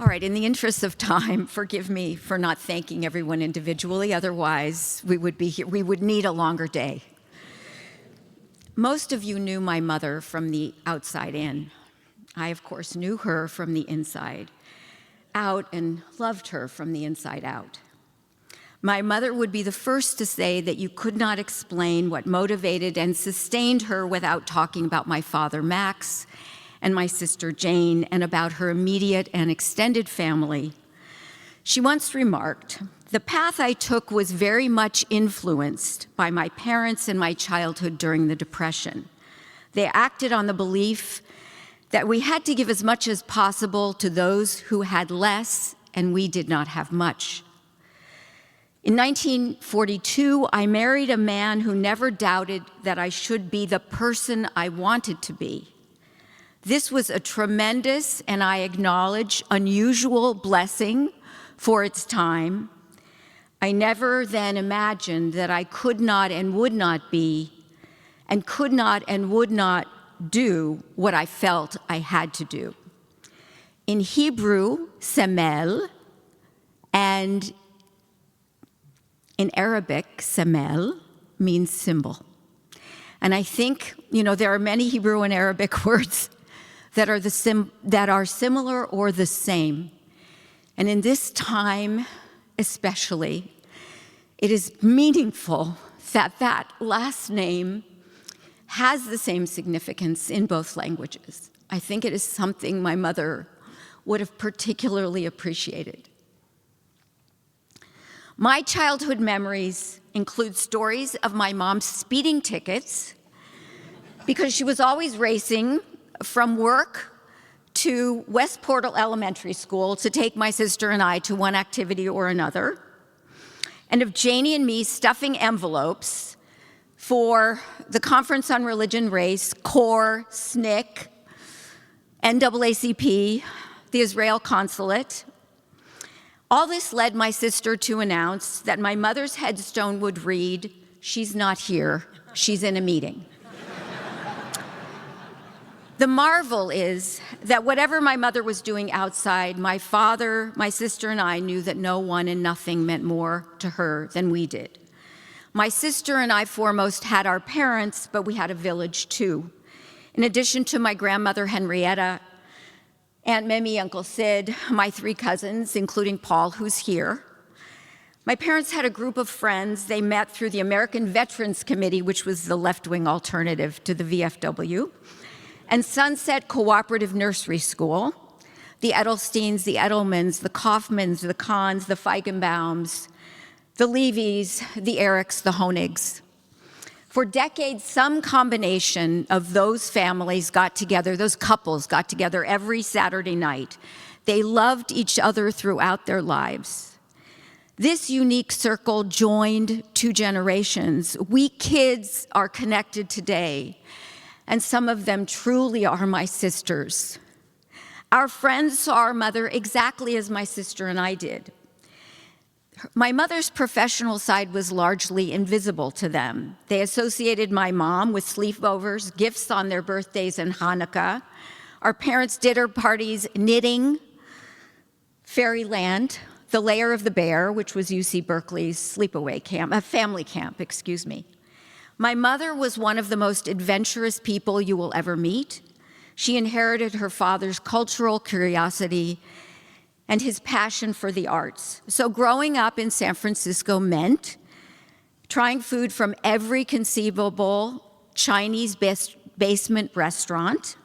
All right, in the interest of time, forgive me for not thanking everyone individually, otherwise we would be here, we would need a longer day. Most of you knew my mother from the outside in. I, of course, knew her from the inside out and loved her from the inside out. My mother would be the first to say that you could not explain what motivated and sustained her without talking about my father, Max, and my sister Jane, and about her immediate and extended family. She once remarked, "The path I took was very much influenced by my parents and my childhood during the Depression. They acted on the belief that we had to give as much as possible to those who had less, and we did not have much. In 1942, I married a man who never doubted that I should be the person I wanted to be. This was a tremendous, and I acknowledge, unusual blessing for its time. I never then imagined that I could not and would not be, and could not and would not do what I felt I had to do." In Hebrew, Semel, and in Arabic, Semel, means symbol. And I think, there are many Hebrew and Arabic words that are similar or the same. And in this time, especially, it is meaningful that that last name has the same significance in both languages. I think it is something my mother would have particularly appreciated. My childhood memories include stories of my mom's speeding tickets, because she was always racing from work to West Portal Elementary School to take my sister and I to one activity or another, and of Janie and me stuffing envelopes for the Conference on Religion Race, CORE, SNCC, NAACP, the Israel Consulate. All this led my sister to announce that my mother's headstone would read, "She's not here, she's in a meeting." The marvel is that whatever my mother was doing outside, my father, my sister, and I knew that no one and nothing meant more to her than we did. My sister and I foremost had our parents, but we had a village too. In addition to my grandmother Henrietta, Aunt Mimi, Uncle Sid, my 3 cousins, including Paul, who's here. My parents had a group of friends. They met through the American Veterans Committee, which was the left-wing alternative to the VFW, and Sunset Cooperative Nursery School, the Edelsteins, the Edelmans, the Kaufmans, the Kahns, the Feigenbaums, the Levys, the Erics, the Honigs. For decades, some combination of those families got together, those couples got together every Saturday night. They loved each other throughout their lives. This unique circle joined 2 generations. We kids are connected today, and some of them truly are my sisters. Our friends saw our mother exactly as my sister and I did. My mother's professional side was largely invisible to them. They associated my mom with sleepovers, gifts on their birthdays and Hanukkah, our parents' dinner parties, knitting, Fairyland, the Lair of the Bear, which was UC Berkeley's sleepaway camp, family camp, excuse me. My mother was one of the most adventurous people you will ever meet. She inherited her father's cultural curiosity and his passion for the arts. So growing up in San Francisco meant trying food from every conceivable Chinese basement restaurant.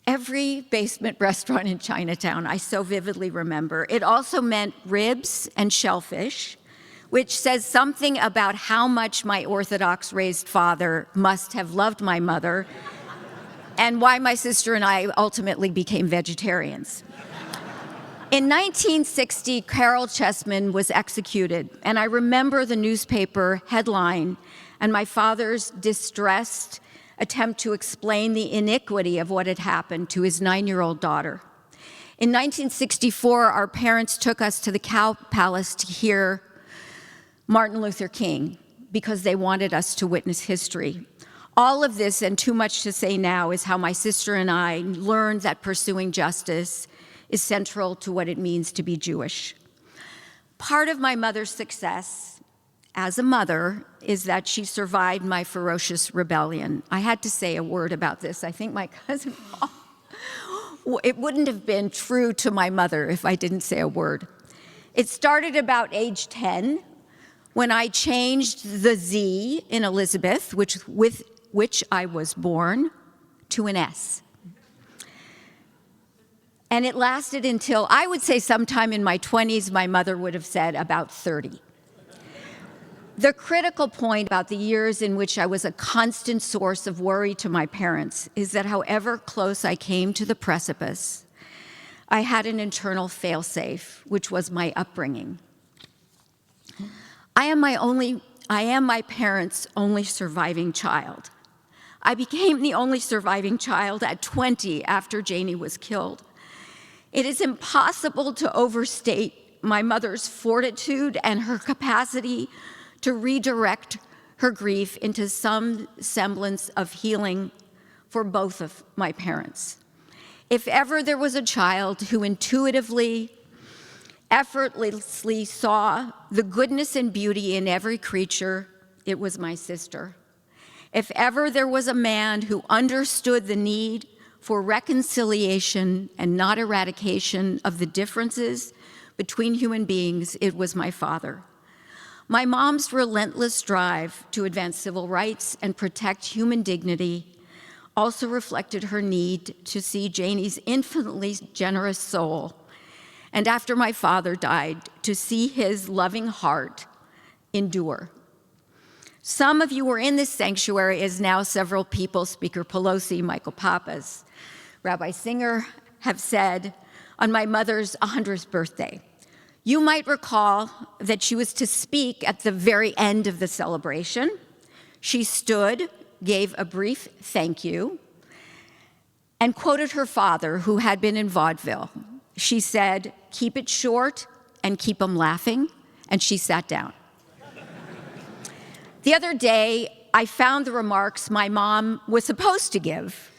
Every basement restaurant in Chinatown, I so vividly remember. It also meant ribs and shellfish, which says something about how much my Orthodox raised father must have loved my mother, and why my sister and I ultimately became vegetarians. In 1960, Carol Chessman was executed, and I remember the newspaper headline and my father's distressed attempt to explain the iniquity of what had happened to his 9-year-old daughter. In 1964, our parents took us to the Cow Palace to hear Martin Luther King because they wanted us to witness history. All of this, and too much to say now, is how my sister and I learned that pursuing justice is central to what it means to be Jewish. Part of my mother's success as a mother is that she survived my ferocious rebellion. I had to say a word about this. I think my cousin Paul, it wouldn't have been true to my mother if I didn't say a word. It started about age 10 when I changed the Z in Elizabeth, with which I was born, to an S. And it lasted until, I would say sometime in my 20s, my mother would have said about 30. The critical point about the years in which I was a constant source of worry to my parents is that however close I came to the precipice, I had an internal failsafe, which was my upbringing. I am my parents' only surviving child. I became the only surviving child at 20 after Janie was killed. It is impossible to overstate my mother's fortitude and her capacity to redirect her grief into some semblance of healing for both of my parents. If ever there was a child who intuitively, effortlessly saw the goodness and beauty in every creature, it was my sister. If ever there was a man who understood the need for reconciliation and not eradication of the differences between human beings, it was my father. My mom's relentless drive to advance civil rights and protect human dignity also reflected her need to see Janie's infinitely generous soul, and after my father died, to see his loving heart endure. Some of you were in this sanctuary, as now several people, Speaker Pelosi, Michael Pappas, Rabbi Singer, have said on my mother's 100th birthday. You might recall that she was to speak at the very end of the celebration. She stood, gave a brief thank you, and quoted her father, who had been in vaudeville. She said, "Keep it short and keep them laughing," and she sat down. The other day, I found the remarks my mom was supposed to give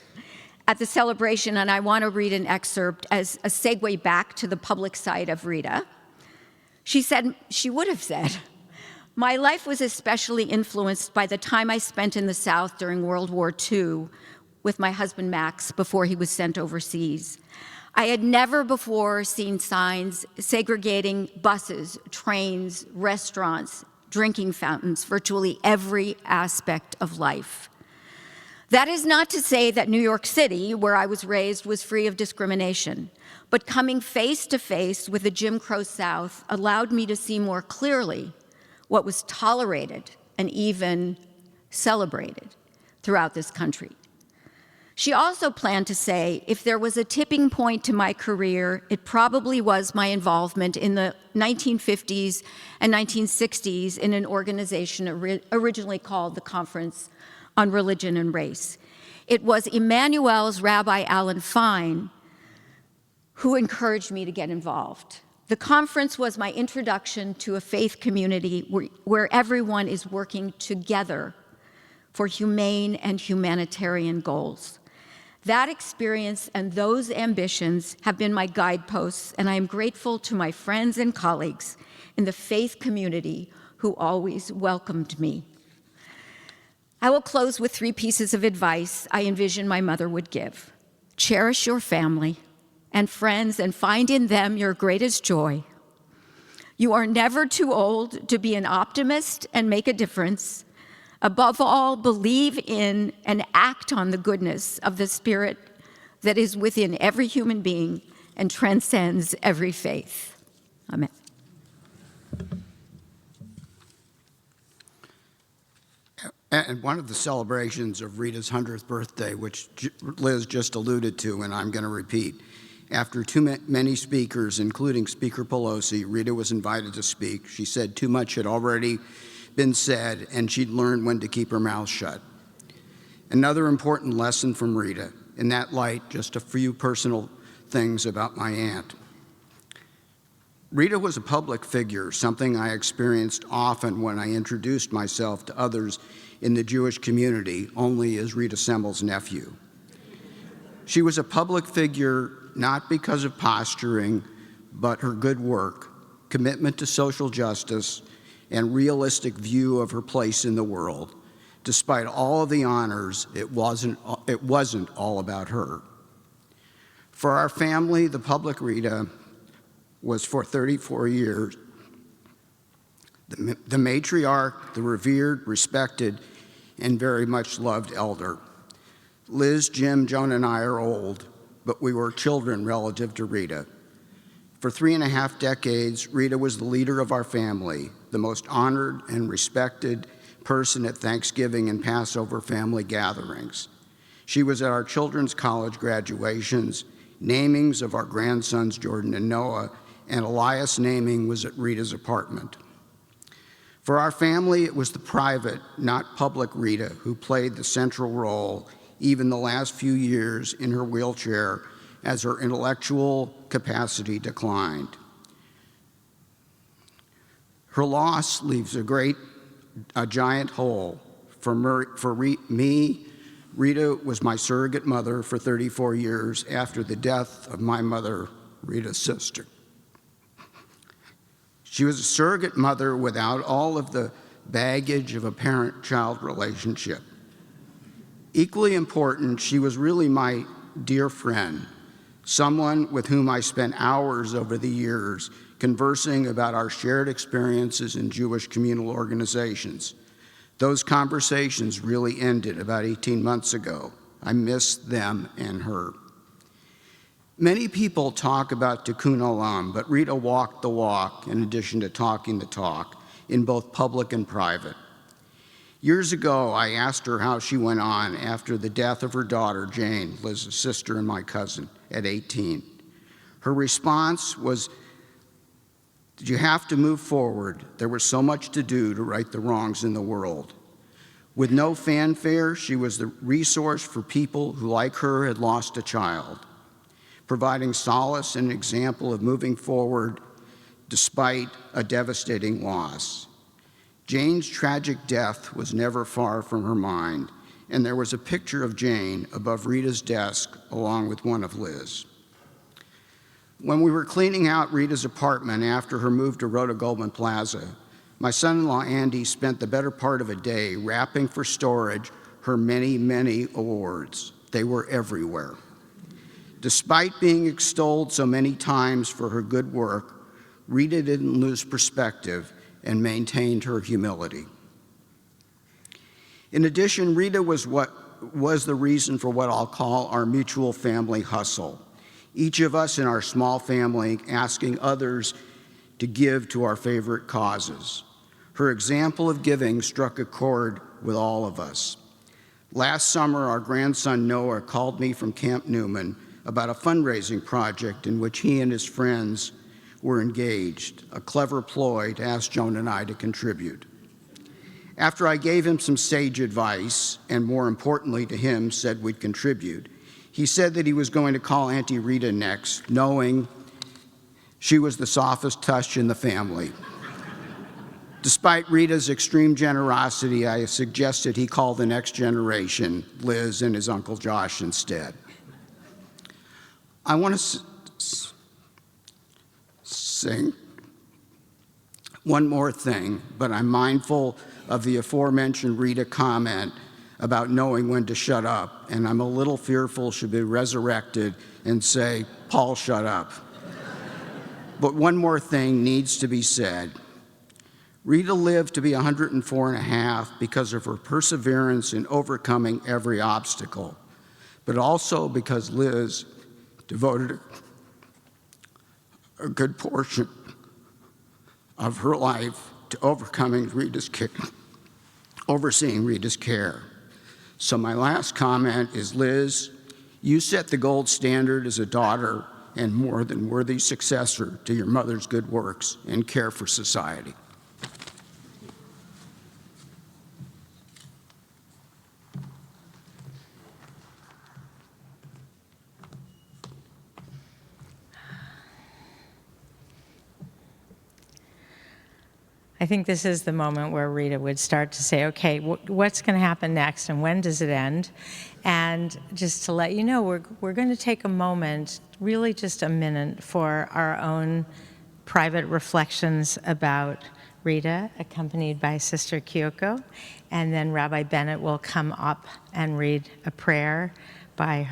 at the celebration, and I want to read an excerpt as a segue back to the public side of Rita. She would have said, "My life was especially influenced by the time I spent in the South during World War II with my husband Max before he was sent overseas. I had never before seen signs segregating buses, trains, restaurants, drinking fountains, virtually every aspect of life. That is not to say that New York City, where I was raised, was free of discrimination, but coming face to face with the Jim Crow South allowed me to see more clearly what was tolerated and even celebrated throughout this country." She also planned to say, if there was a tipping point to my career, it probably was my involvement in the 1950s and 1960s in an organization originally called the Conference on Religion and Race. It was Emanu-El's Rabbi Alan Fine who encouraged me to get involved. The conference was my introduction to a faith community where everyone is working together for humane and humanitarian goals. That experience and those ambitions have been my guideposts, and I am grateful to my friends and colleagues in the faith community who always welcomed me. I will close with 3 pieces of advice I envision my mother would give. Cherish your family and friends and find in them your greatest joy. You are never too old to be an optimist and make a difference. Above all, believe in and act on the goodness of the Spirit that is within every human being and transcends every faith. Amen. And one of the celebrations of Rita's 100th birthday, which Liz just alluded to, and I'm going to repeat, after too many speakers, including Speaker Pelosi, Rita was invited to speak. She said too much had already been said, and she'd learned when to keep her mouth shut. Another important lesson from Rita. In that light, just a few personal things about my aunt. Rita was a public figure, something I experienced often when I introduced myself to others in the Jewish community, only as Rita Semel's nephew. She was a public figure not because of posturing, but her good work, commitment to social justice, and realistic view of her place in the world. Despite all of the honors, it wasn't all about her. For our family, the public Rita was for 34 years the matriarch, the revered, respected, and very much loved elder. Liz, Jim, Joan, and I are old, but we were children relative to Rita. For 3.5 decades, Rita was the leader of our family, the most honored and respected person at Thanksgiving and Passover family gatherings. She was at our children's college graduations, namings of our grandsons Jordan and Noah, and Elias' naming was at Rita's apartment. For our family, it was the private, not public Rita who played the central role, even the last few years in her wheelchair as her intellectual capacity declined. Her loss leaves a giant hole. For me, Rita was my surrogate mother for 34 years after the death of my mother, Rita's sister. She was a surrogate mother without all of the baggage of a parent-child relationship. Equally important, she was really my dear friend, someone with whom I spent hours over the years conversing about our shared experiences in Jewish communal organizations. Those conversations really ended about 18 months ago. I miss them and her. Many people talk about tikkun olam, but Rita walked the walk in addition to talking the talk in both public and private. Years ago, I asked her how she went on after the death of her daughter, Jane, Liz's sister and my cousin, at 18. Her response was, "Did you have to move forward? There was so much to do to right the wrongs in the world." With no fanfare, she was the resource for people who, like her, had lost a child, providing solace and an example of moving forward despite a devastating loss. Jane's tragic death was never far from her mind, and there was a picture of Jane above Rita's desk along with one of Liz. When we were cleaning out Rita's apartment after her move to Rota Goldman Plaza, my son-in-law Andy spent the better part of a day wrapping for storage her many, many awards. They were everywhere. Despite being extolled so many times for her good work, Rita didn't lose perspective and maintained her humility. In addition, Rita was the reason for what I'll call our mutual family hustle. Each of us in our small family asking others to give to our favorite causes. Her example of giving struck a chord with all of us. Last summer, our grandson Noah called me from Camp Newman about a fundraising project in which he and his friends were engaged, a clever ploy to ask Joan and I to contribute. After I gave him some sage advice, and more importantly to him, said we'd contribute, he said that he was going to call Auntie Rita next, knowing she was the softest touch in the family. Despite Rita's extreme generosity, I suggested he call the next generation, Liz and his Uncle Josh, instead. I want to sing one more thing, but I'm mindful of the aforementioned Rita comment about knowing when to shut up, and I'm a little fearful she'll be resurrected and say, "Paul, shut up." But one more thing needs to be said. Rita lived to be 104 and a half because of her perseverance in overcoming every obstacle, but also because Liz devoted a good portion of her life to overseeing Rita's care. So my last comment is, Liz, you set the gold standard as a daughter and more than worthy successor to your mother's good works and care for society. I think this is the moment where Rita would start to say, okay, what's going to happen next and when does it end? And just to let you know, we're going to take a moment, really just a minute, for our own private reflections about Rita, accompanied by Sister Kyoko. And then Rabbi Bennett will come up and read a prayer by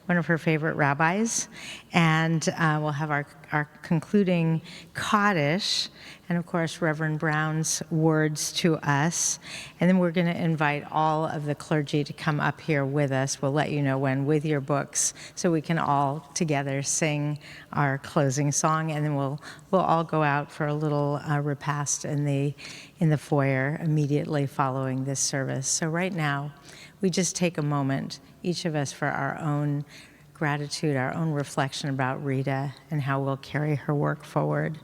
one of her favorite rabbis. And we'll have our concluding Kaddish. and of course, Reverend Brown's words to us. And then we're going to invite all of the clergy to come up here with us. We'll let you know when, with your books, so we can all together sing our closing song, and then we'll all go out for a little repast in the foyer immediately following this service. So right now, we just take a moment, each of us, for our own gratitude, our own reflection about Rita and how we'll carry her work forward.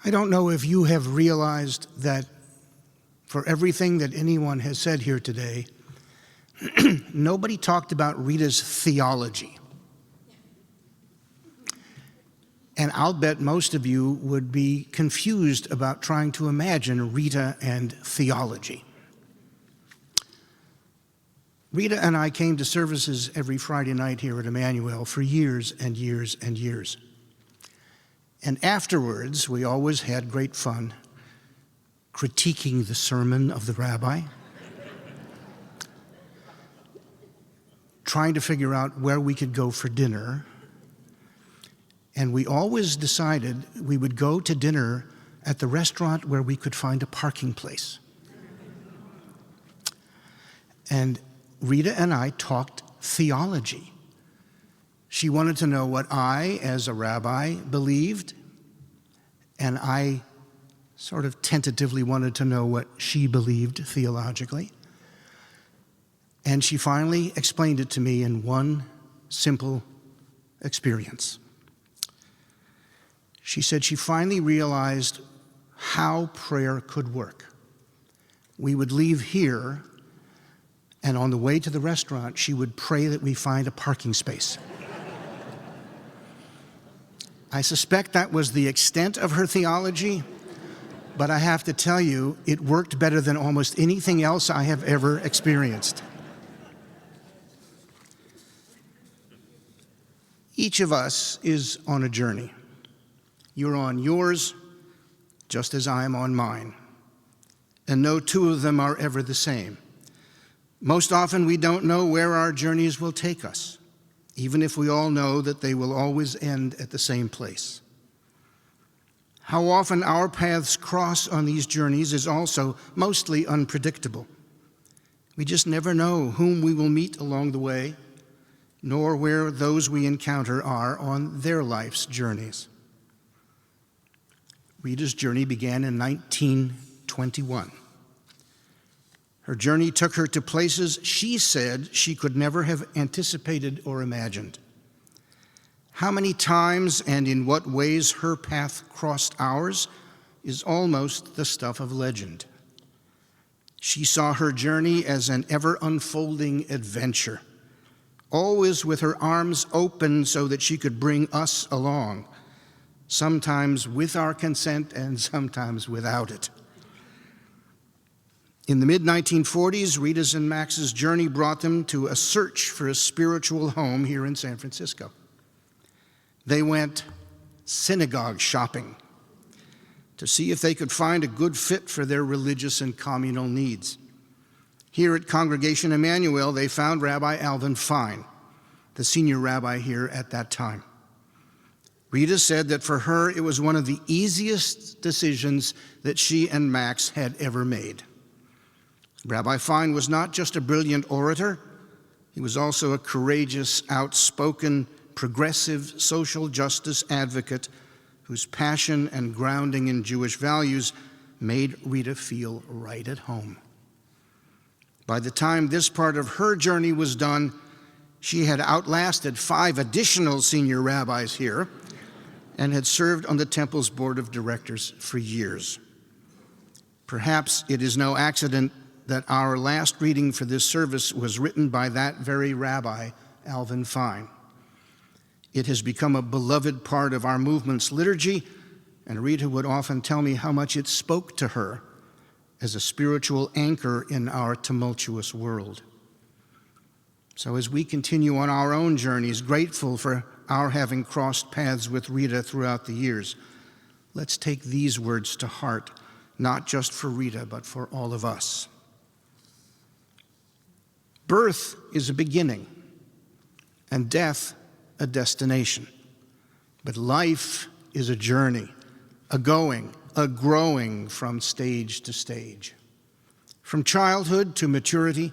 I don't know if you have realized that for everything that anyone has said here today, nobody talked about Rita's theology. And I'll bet most of you would be confused about trying to imagine Rita and theology. Rita and I came to services every Friday night here at Emanu-El for years and years and years. And afterwards, we always had great fun critiquing the sermon of the rabbi, trying to figure out where we could go for dinner. And we always decided we would go to dinner at the restaurant where we could find a parking place. And Rita and I talked theology. She wanted to know what I, as a rabbi, believed, and I sort of tentatively wanted to know what she believed theologically. And she finally explained it to me in one simple experience. She said she finally realized how prayer could work. We would leave here, and on the way to the restaurant, she would pray that we find a parking space. I suspect that was the extent of her theology, but I have to tell you, it worked better than almost anything else I have ever experienced. Each of us is on a journey. You're on yours, just as I am on mine. And no two of them are ever the same. Most often we don't know where our journeys will take us, even if we all know that they will always end at the same place. How often our paths cross on these journeys is also mostly unpredictable. We just never know whom we will meet along the way, nor where those we encounter are on their life's journeys. Rita's journey began in 1921. Her journey took her to places she said she could never have anticipated or imagined. How many times and in what ways her path crossed ours is almost the stuff of legend. She saw her journey as an ever-unfolding adventure, always with her arms open so that she could bring us along, sometimes with our consent and sometimes without it. In the mid-1940s, Rita's and Max's journey brought them to a search for a spiritual home here in San Francisco. They went synagogue shopping to see if they could find a good fit for their religious and communal needs. Here at Congregation Emanu-El, they found Rabbi Alvin Fine, the senior rabbi here at that time. Rita said that for her, it was one of the easiest decisions that she and Max had ever made. Rabbi Fine was not just a brilliant orator, he was also a courageous, outspoken, progressive social justice advocate whose passion and grounding in Jewish values made Rita feel right at home. By the time this part of her journey was done, she had outlasted 5 additional senior rabbis here and had served on the temple's board of directors for years. Perhaps it is no accident that our last reading for this service was written by that very rabbi, Alvin Fine. It has become a beloved part of our movement's liturgy, and Rita would often tell me how much it spoke to her as a spiritual anchor in our tumultuous world. So as we continue on our own journeys, grateful for our having crossed paths with Rita throughout the years, let's take these words to heart, not just for Rita, but for all of us. Birth is a beginning, and death a destination. But life is a journey, a going, a growing from stage to stage. From childhood to maturity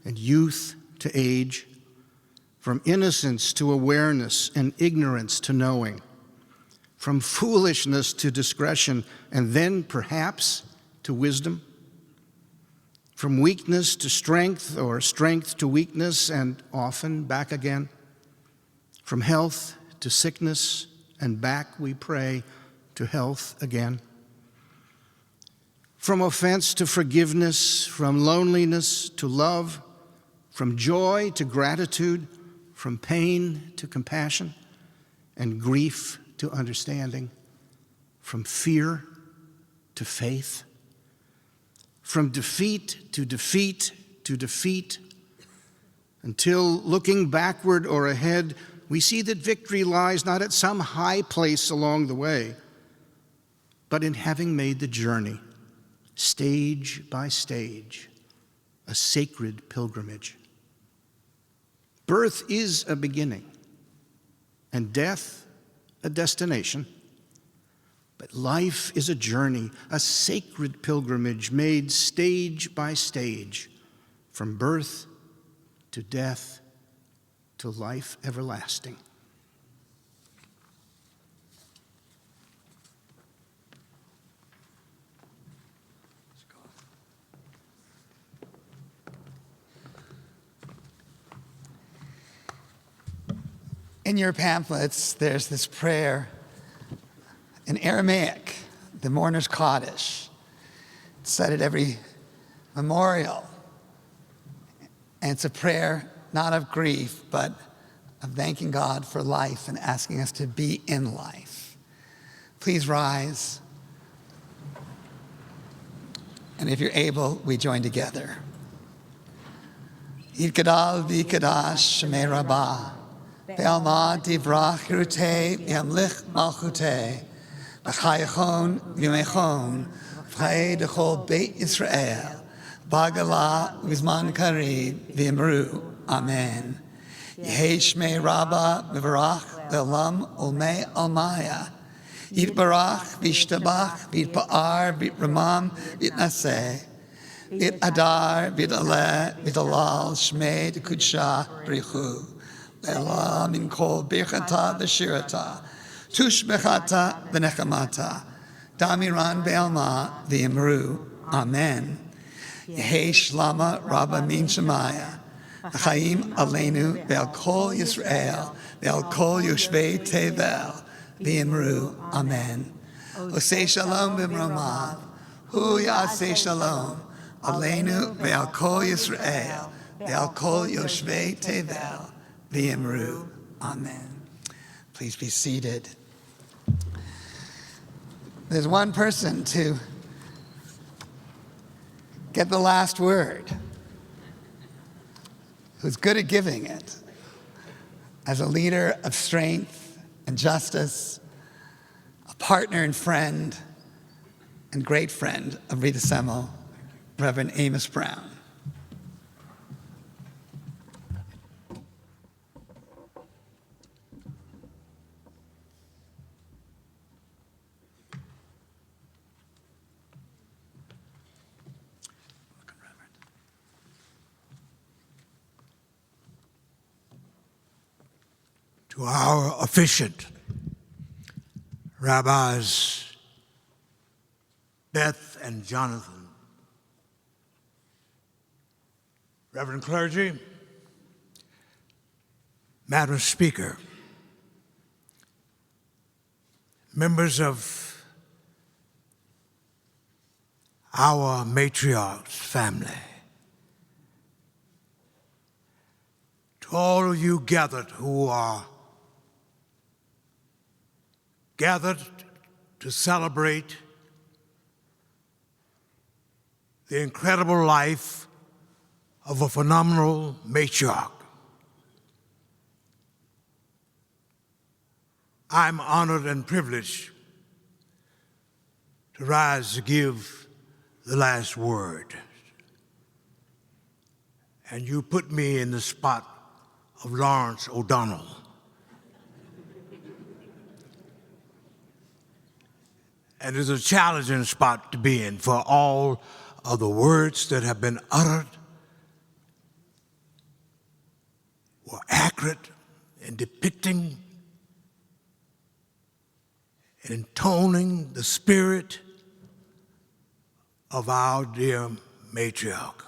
and youth to age, from innocence to awareness and ignorance to knowing, from foolishness to discretion and then perhaps to wisdom, from weakness to strength or strength to weakness and often back again, from health to sickness and back, we pray, to health again. From offense to forgiveness, from loneliness to love, from joy to gratitude, from pain to compassion, and grief to understanding, from fear to faith, from defeat to defeat to defeat, until looking backward or ahead, we see that victory lies not at some high place along the way, but in having made the journey, stage by stage, a sacred pilgrimage. Birth is a beginning, and death a destination. But life is a journey, a sacred pilgrimage made stage by stage, from birth to death to life everlasting. In your pamphlets, there's this prayer in Aramaic, the Mourner's Kaddish. It's said at every memorial. And it's a prayer not of grief, but of thanking God for life and asking us to be in life. Please rise. And if you're able, we join together. Yitgadal v'yikadash shemei Rabbah, Be'alma divrach hirutei yamlich malchutei, V'chayachon v'yomechon, v'chaye dechol Beit Yisrael, Bagala v'zman karib v'yemru. Amen. Yehei Shmei Rabba v'varach le'olam olmei almaya. Yitbarach v'yishtabach v'yitpa'ar v'yitramam v'yitnaseh. V'yit adar v'yit'aleh v'yit'alal Shmei d'kudsha b'richu. Le'olam min kol birchata v'shirata. Tushbechata v'nechamata. Damiran be'alma v'yemru. Amen. Yehei Shlama Rabba min Shemaya. Chaim Aleinu ve'al kol Yisrael ve'al kol Yoshvei Tevel v'yemru. Amen. Osei Shalom b'mromav. Hu ya'aseh Shalom. Aleinu ve'al kol Yisrael ve'al kol Yoshvei Tevel v'yemru. Amen. Please be seated. There's one person to get the last word, who's good at giving it, as a leader of strength and justice, a partner and friend, and great friend of Rita Semel, Reverend Amos Brown. To our officiant, Rabbis Beth and Jonathan, Reverend clergy, Madam Speaker, members of our matriarch's family, to all of you gathered who are gathered to celebrate the incredible life of a phenomenal matriarch. I'm honored and privileged to rise to give the last word. And you put me in the spot of Lawrence O'Donnell. And it's a challenging spot to be in, for all of the words that have been uttered were accurate in depicting and intoning the spirit of our dear matriarch.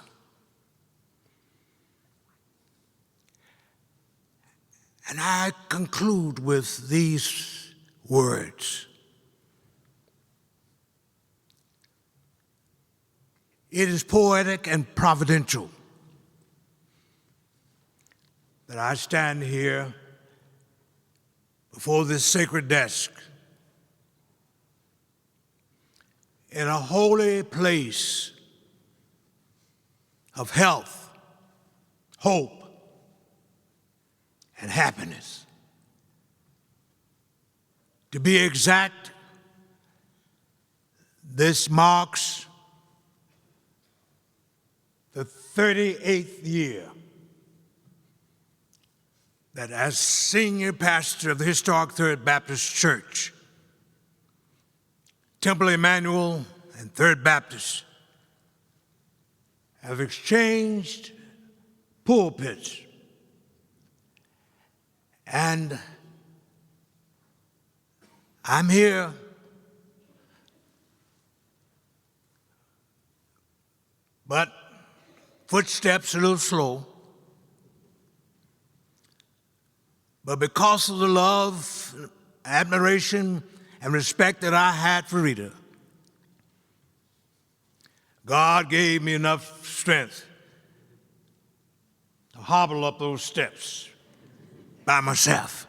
And I conclude with these words. It is poetic and providential that I stand here before this sacred desk in a holy place of health, hope, and happiness. To be exact, this marks the 38th year that, as senior pastor of the historic Third Baptist Church, Temple Emanu-El and Third Baptist have exchanged pulpits, and I'm here but footsteps a little slow. But because of the love, admiration, and respect that I had for Rita, God gave me enough strength to hobble up those steps by myself.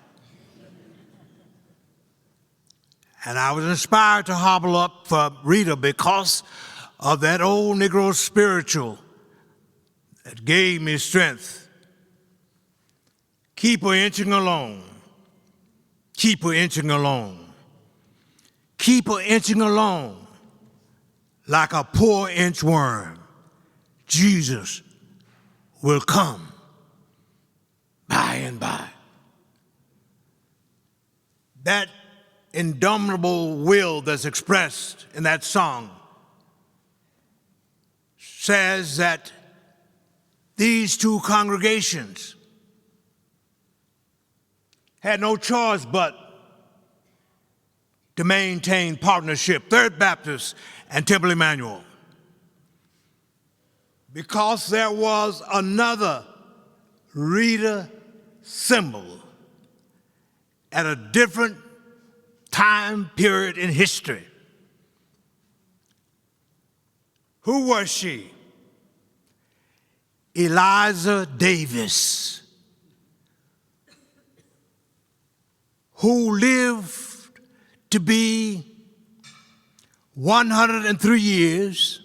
And I was inspired to hobble up for Rita because of that old Negro spiritual that gave me strength. Keep her inching along. Keep her inching along. keep her inching along like a poor inchworm. Jesus will come by and by. That indomitable will that's expressed in that song says that these two congregations had no choice but to maintain partnership, Third Baptist and Temple Emanu-El, because there was another Rita Semel at a different time period in history. Who was she? Eliza Davis, who lived to be 103 years,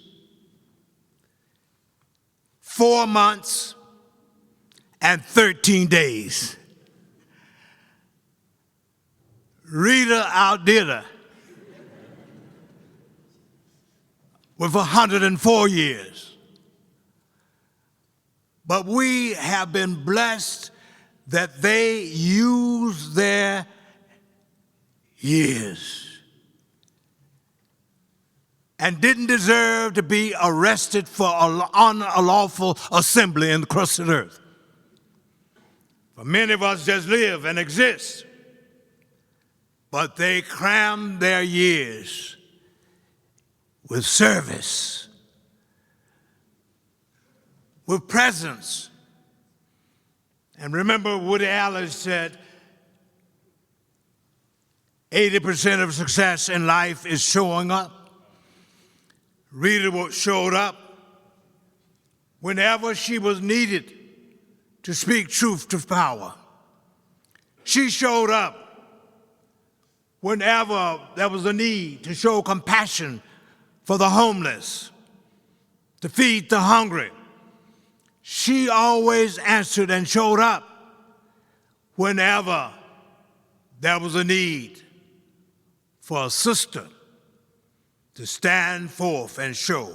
4 months, and 13 days. Rita outdid her with 104 years. But we have been blessed that they use their years and didn't deserve to be arrested for unlawful assembly in the crust of the earth. For many of us just live and exist, but they cram their years with service, with presence. And remember, Woody Allen said, 80% of success in life is showing up. Rita showed up whenever she was needed to speak truth to power. She showed up whenever there was a need to show compassion for the homeless, to feed the hungry. She always answered and showed up whenever there was a need for a sister to stand forth and show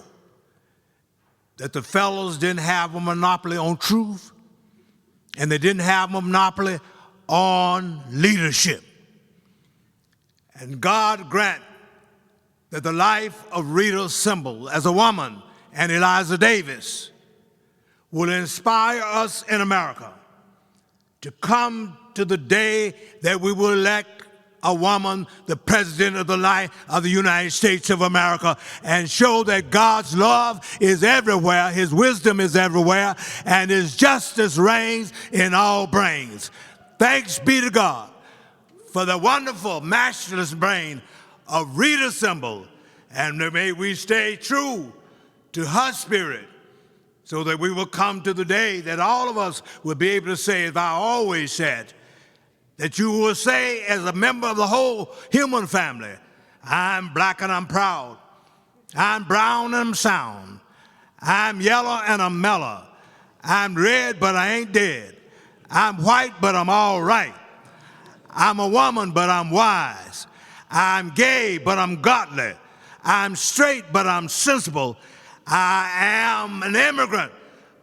that the fellows didn't have a monopoly on truth and they didn't have a monopoly on leadership. And God grant that the life of Rita Semel as a woman and Eliza Davis will inspire us in America to come to the day that we will elect a woman, the President of the United States of America, and show that God's love is everywhere, His wisdom is everywhere, and His justice reigns in all brains. Thanks be to God for the wonderful, matchless brain of Rita Semel, and may we stay true to her spirit so that we will come to the day that all of us will be able to say, as I always said, that you will say as a member of the whole human family, I'm black and I'm proud. I'm brown and I'm sound. I'm yellow and I'm mellow. I'm red but I ain't dead. I'm white but I'm all right. I'm a woman but I'm wise. I'm gay but I'm godly. I'm straight but I'm sensible. I am an immigrant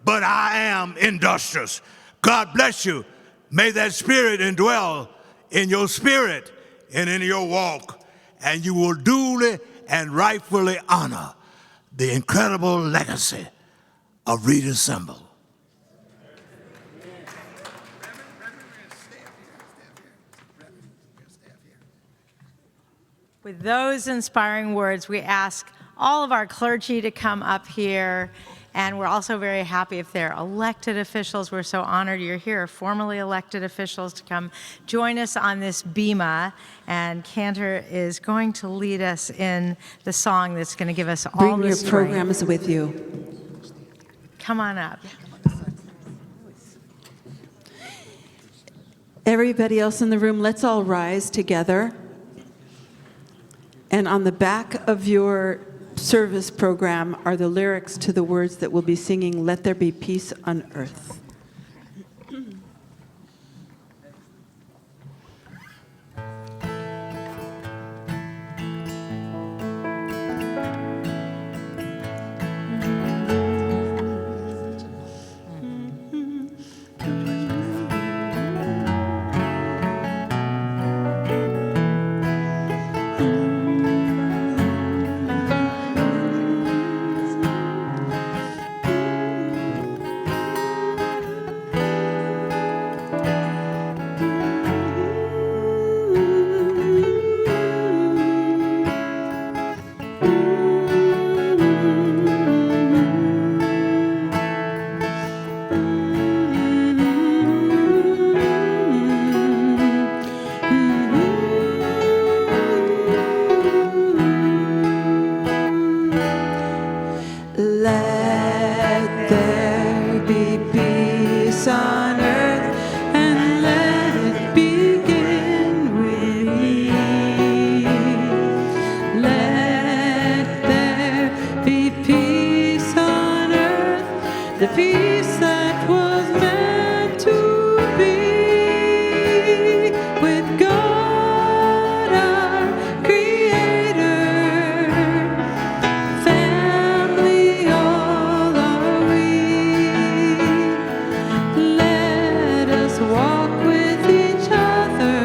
but I am industrious. God bless you. May that spirit indwell in your spirit and in your walk, and you will duly and rightfully honor the incredible legacy of Rita Semel. With those inspiring words, we ask all of our clergy to come up here. And we're also very happy if they're elected officials. We're so honored you're here, formally elected officials, to come join us on this bema. And Cantor is going to lead us in the song that's going to give us all Bring the your strength. programs with you. Come on up. Everybody else in the room, let's all rise together. And on the back of your service program are the lyrics to the words that we'll be singing, Let There Be Peace on Earth. the peace that was meant to be with God our Creator. Family all are we. Let us walk with each other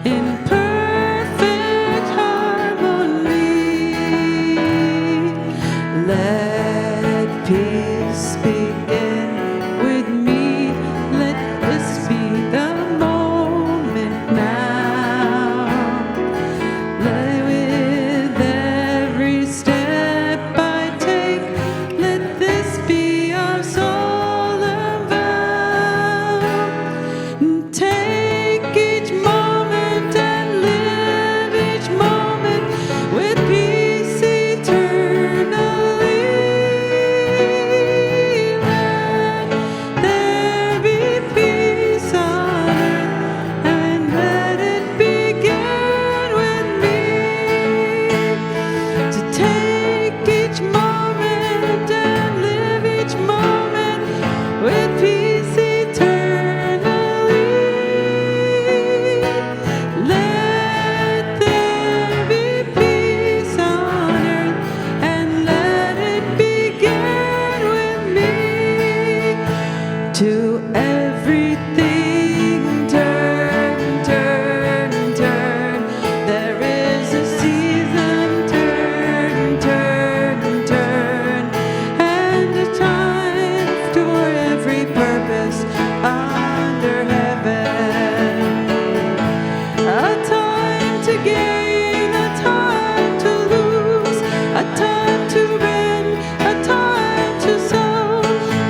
in perfect harmony. Let peace begin with me. Let this be the moment now. Let with every step I take, let this be our solemn vow. Take each moment and live each moment with peace eternally. Let there be peace on earth, and let it begin with me. To take each moment and live each moment with peace eternally. Let there be peace on earth, and let it begin with me. To everything turn, turn, turn. There is a season, turn, turn, turn, and a time for every purpose under heaven. A time to gain, a time to lose, a time to rend, a time to sow,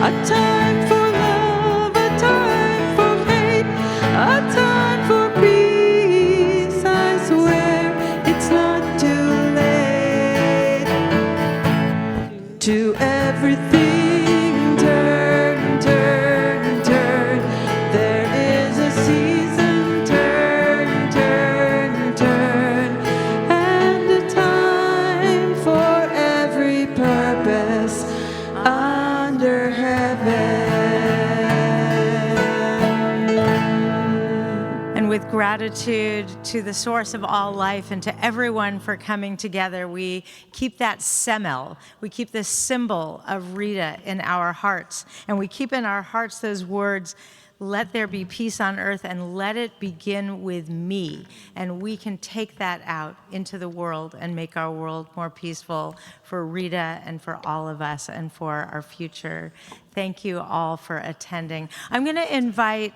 a time for love, a time for hate, a time for peace. I swear it's not too late. To everything turn, turn, turn. There is a season, turn, turn, turn, and a time for every purpose under heaven. And with gratitude to the source of all life and to everyone for coming together, we keep that Semel, we keep this symbol of Rita in our hearts. And we keep in our hearts those words, let there be peace on earth and let it begin with me. And we can take that out into the world and make our world more peaceful for Rita and for all of us and for our future. Thank you all for attending. I'm going to invite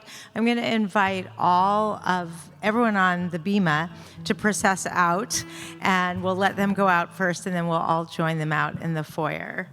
all of everyone on the bima to process out, and we'll let them go out first, and then we'll all join them out in the foyer.